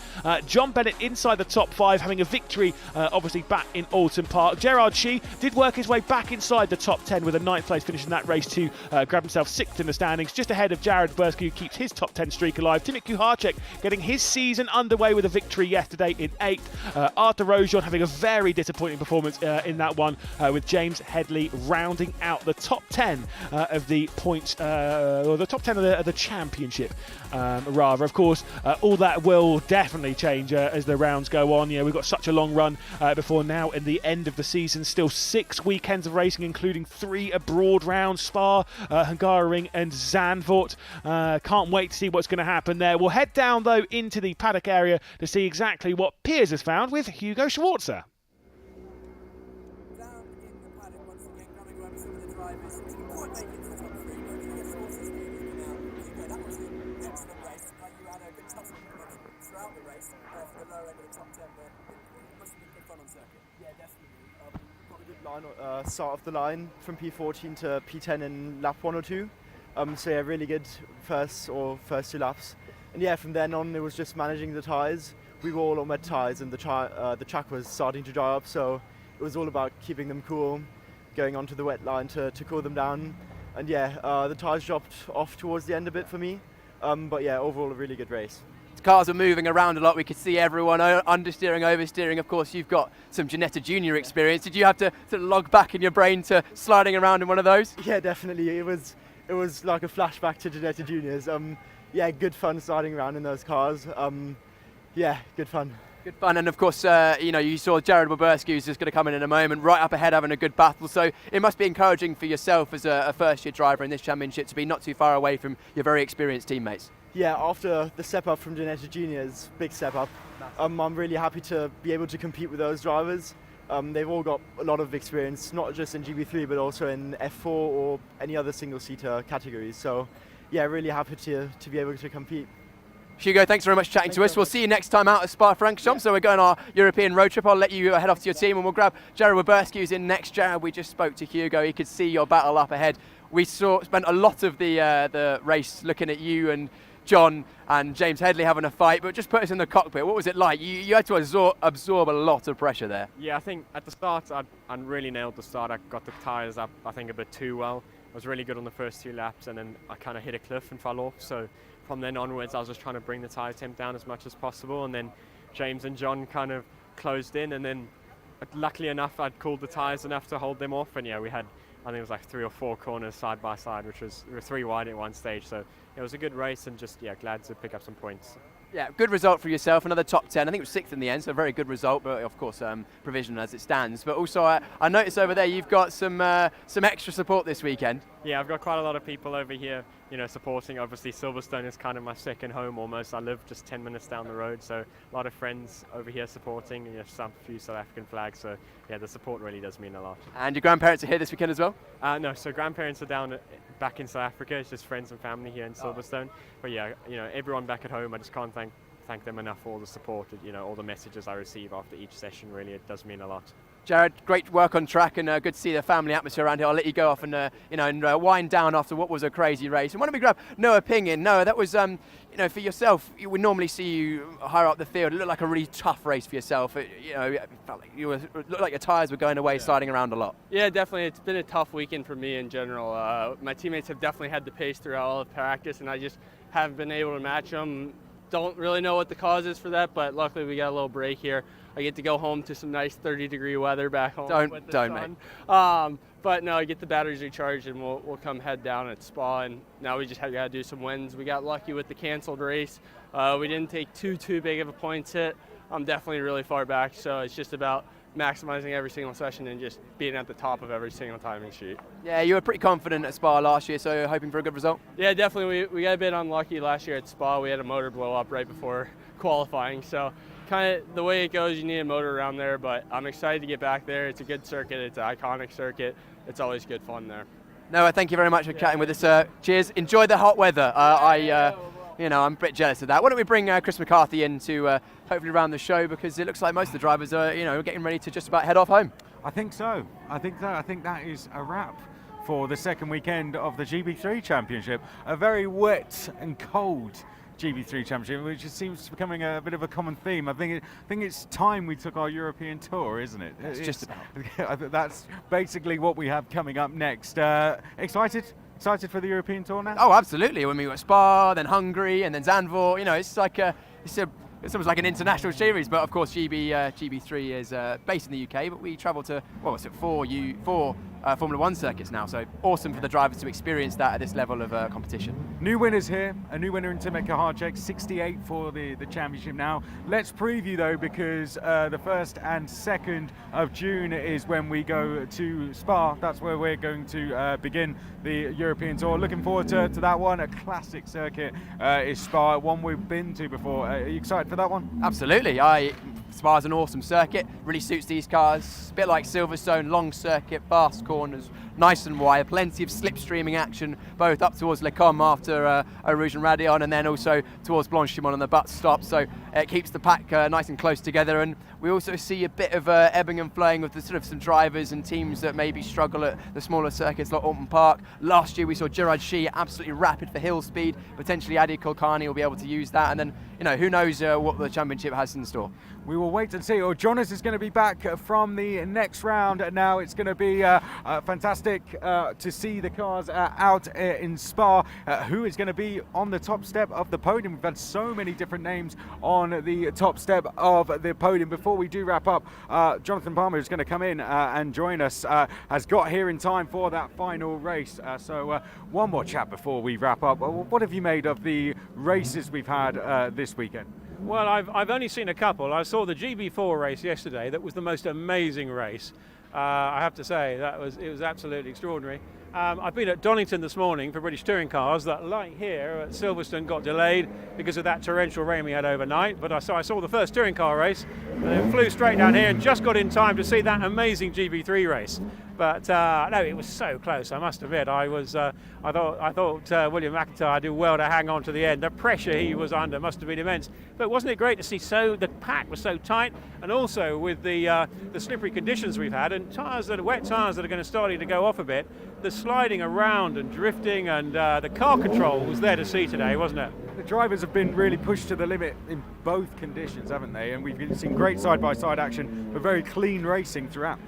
John Bennett inside the top 5, having a victory obviously back in Alton Park. Gerard Shee did work his way back inside the top 10 with a 9th place finish in that race to grab himself 6th in the standings, just ahead of Jared Oberski, who keeps his top 10 streak alive. Timothy Kuharczyk getting his season underway with a victory yesterday in 8th. Arthur Rojon having a very disappointing performance in that one, with James Headley rounding out the top 10 of the points, or the top 10 of the championship, rather. Of course, all that will definitely change as the rounds go on. We've got such a long run before now in the end of the season. Still 6 weekends of racing, including 3 abroad rounds: Spa, Hungaroring and Zandvoort. Can't wait to see what's going to happen there. We'll head down though into the paddock area to see exactly what Piers has found with Hugo Schwarzer. Start of the line from P14 to P10 in lap 1 or 2. So yeah, really good first 2 laps. And yeah, from then on it was just managing the tyres. We were all on wet tyres, and the track was starting to dry up, so it was all about keeping them cool going onto the wet line to cool them down. And yeah, the tyres dropped off towards the end a bit for me. But yeah, overall a really good race. Cars are moving around a lot. We could see everyone understeering, oversteering. Of course, you've got some Ginetta Junior experience. Did you have to sort of log back in your brain to sliding around in one of those? Yeah, definitely. It was like a flashback to Ginetta Juniors. Yeah, good fun sliding around in those cars. Yeah, good fun. Good fun, and of course, you saw Jared Boberski, who's just going to come in a moment, right up ahead having a good battle. So it must be encouraging for yourself as a first-year driver in this championship to be not too far away from your very experienced teammates. Yeah, after the step up from Ginetta Juniors, big step up, I'm really happy to be able to compete with those drivers. They've all got a lot of experience, not just in GB3, but also in F4 or any other single-seater categories. So yeah, really happy to be able to compete. Hugo, thanks very much for chatting to us. We'll see you next time out at Spa-Francorchamps. So we're going our European road trip. I'll let you head off to your team and we'll grab Jared Weberski, who's in next. Jared, we just spoke to Hugo. He could see your battle up ahead. We spent a lot of the race looking at you and John and James Headley having a fight, but just put us in the cockpit. What was it like? You had to absorb a lot of pressure there. Yeah, I think at the start I really nailed the start. I got the tyres up, I think, a bit too well. I was really good on the first 2 laps, and then I kind of hit a cliff and fell off. So from then onwards, I was just trying to bring the tyre temp down as much as possible, and then James and John kind of closed in, and then luckily enough, I'd cooled the tyres enough to hold them off, and yeah, we had, I think it was like 3 or 4 corners side by side, we were 3 wide at one stage, so it was a good race, and just, yeah, glad to pick up some points. Yeah, good result for yourself, another top 10. I think it was 6th in the end, so a very good result, but of course provisional as it stands. But also I noticed over there you've got some extra support this weekend. Yeah, I've got quite a lot of people over here, supporting. Obviously Silverstone is kind of my second home almost. I live just 10 minutes down the road, so a lot of friends over here supporting, some few South African flags, so yeah, the support really does mean a lot. And your grandparents are here this weekend as well? No, so grandparents are back in South Africa. It's just friends and family here in Silverstone. But yeah, everyone back at home, I just can't thank them enough for all the support, all the messages I receive after each session. Really, it does mean a lot. Jared, great work on track, and good to see the family atmosphere around here. I'll let you go off and wind down after what was a crazy race. And why don't we grab Noah Ping in? Noah, that was for yourself. We normally see you higher up the field. It looked like a really tough race for yourself. It felt like looked like your tyres were going away, sliding around a lot. Yeah, definitely. It's been a tough weekend for me in general. My teammates have definitely had the pace throughout all of practice, and I just haven't been able to match them. Don't really know what the cause is for that, but luckily we got a little break here. I get to go home to some nice 30-degree weather back home. Don't, mate. But no, I get the batteries recharged, and we'll come head down at Spa. And now we just got to do some wins. We got lucky with the canceled race. We didn't take too big of a points hit. I'm definitely really far back, so it's just about maximizing every single session and just being at the top of every single timing sheet. Yeah, you were pretty confident at Spa last year, so hoping for a good result? Yeah, definitely. We got a bit unlucky last year at Spa. We had a motor blow up right before qualifying, so kind of the way it goes, you need a motor around there, but I'm excited to get back there. It's a good circuit. It's an iconic circuit. It's always good fun there. Noah, thank you very much for chatting with us. Cheers. Enjoy the hot weather. I'm a bit jealous of that. Why don't we bring Chris McCarthy in to hopefully round the show, because it looks like most of the drivers are getting ready to just about head off home. I think so. I think that is a wrap for the second weekend of the GB3 Championship. A very wet and cold GB3 Championship, which seems to be becoming a bit of a common theme. I think it's time we took our European tour, isn't it? It's just about. That's basically what we have coming up next. Excited for the European tour now? Oh, absolutely. When we got Spa, then Hungary, and then Zandvoort, it's almost like an international series, but of course GB3 is based in the UK, but we travel to, four Formula One circuits now, so awesome for the drivers to experience that at this level of competition. New winners here, a new winner in Timothée Kuharczyk, 68 for the championship now. Let's preview though, because the 1st and 2nd of June is when we go to Spa. That's where we're going to begin the European tour. Looking forward to that one. A classic circuit is Spa, one we've been to before. Are you excited for that one? Absolutely. Spa's an awesome circuit, really suits these cars. A bit like Silverstone, long circuit, fast corners, nice and wide, plenty of slipstreaming action, both up towards Le Combe after Eau Rouge and Raidillon, and then also towards Blanchimont on the butt stop. So it keeps the pack nice and close together. And we also see a bit of ebbing and flowing of the sort of some drivers and teams that maybe struggle at the smaller circuits like Alton Park. Last year we saw Gerard Shee absolutely rapid for hill speed. Potentially Adi Kulkarni will be able to use that. And then who knows what the championship has in store. We will wait and see. Well, Jonas is going to be back from the next round. Now it's going to be fantastic to see the cars out in Spa. Who is going to be on the top step of the podium? We've had so many different names on the top step of the podium. Before we do wrap up, Jonathan Palmer, who's going to come in and join us, has got here in time for that final race. So one more chat before we wrap up. What have you made of the races we've had this weekend? Well, I've only seen a couple. I saw the GB4 race yesterday. That was the most amazing race. I have to say it was absolutely extraordinary. I've been at Donington this morning for British Touring Cars. That light here at Silverstone got delayed because of that torrential rain we had overnight. But I saw the first touring car race and then flew straight down here and just got in time to see that amazing GB3 race. But no, it was so close. I must admit, I thought William McIntyre did well to hang on to the end. The pressure he was under must have been immense. But wasn't it great to see the pack was so tight, and also with the slippery conditions we've had and wet tyres that are going to start to go off a bit. The sliding around and drifting and the car control was there to see today, wasn't it? The drivers have been really pushed to the limit in both conditions, haven't they? And we've seen great side-by-side action, but very clean racing throughout.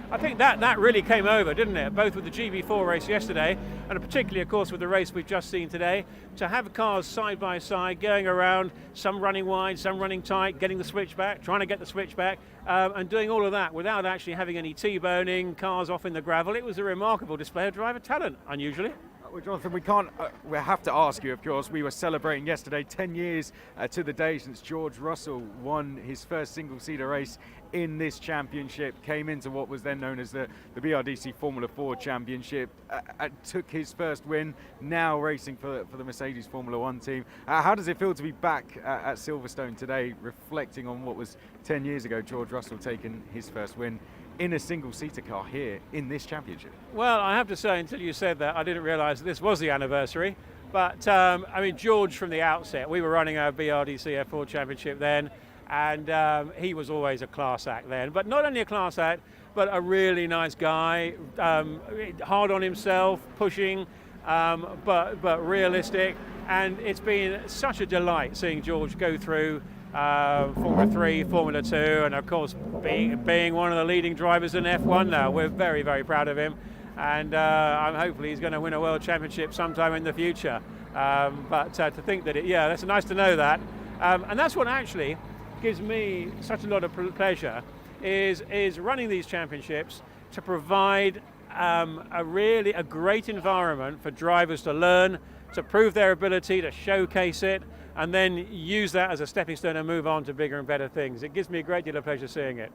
I think that really came over, didn't it? Both with the GB4 race yesterday, and particularly, of course, with the race we've just seen today. To have cars side by side, going around, some running wide, some running tight, getting the switch back, trying to get the switch back, and doing all of that without actually having any T-boning, cars off in the gravel. It was a remarkable display of driver talent, unusually. Well, Jonathan, we have to ask you, of course, we were celebrating yesterday 10 years to the day since George Russell won his first single-seater race in this championship, came into what was then known as the BRDC Formula 4 Championship, took his first win, now racing for the Mercedes Formula 1 team. How does it feel to be back at Silverstone today, reflecting on what was 10 years ago, George Russell taking his first win in a single-seater car here in this championship? Well, I have to say, until you said that, I didn't realise this was the anniversary. But, I mean, George from the outset, we were running our BRDC F4 Championship then, and he was always a class act then. But not only a class act, but a really nice guy, hard on himself, pushing, but realistic. And it's been such a delight seeing George go through Formula 3, Formula 2, and of course being one of the leading drivers in F1 now. We're very, very proud of him, and hopefully he's going to win a world championship sometime in the future. But to think that that's nice to know that, and that's what actually gives me such a lot of pleasure is running these championships to provide a great environment for drivers to learn, to prove their ability, to showcase it, and then use that as a stepping stone and move on to bigger and better things. It gives me a great deal of pleasure seeing it.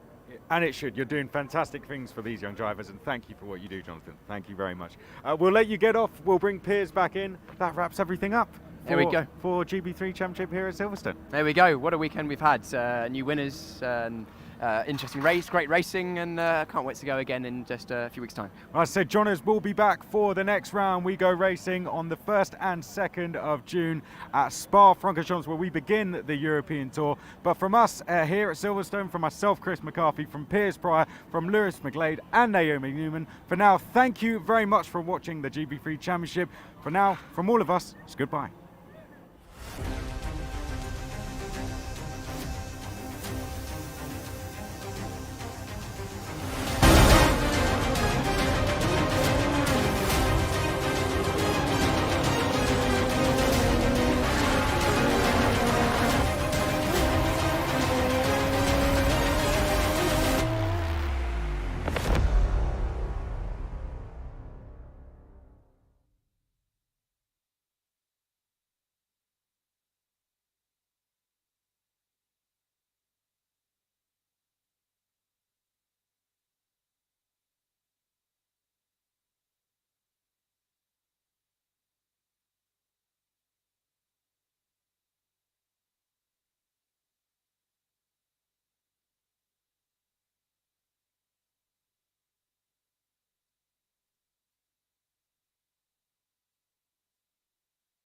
And it should. You're doing fantastic things for these young drivers, and thank you for what you do, Jonathan. Thank you very much. We'll let you get off. We'll bring Piers back in. That wraps everything up. There we go. For GB3 Championship here at Silverstone. There we go. What a weekend we've had. New winners, and interesting race, great racing, and can't wait to go again in just a few weeks' time. Well, I said Jonas will be back for the next round. We go racing on the 1st and 2nd of June at Spa-Francorchamps, where we begin the European Tour. But from us here at Silverstone, from myself, Chris McCarthy, from Piers Pryor, from Lewis McGlade and Naomi Newman, for now, thank you very much for watching the GB3 Championship. For now, from all of us, it's goodbye.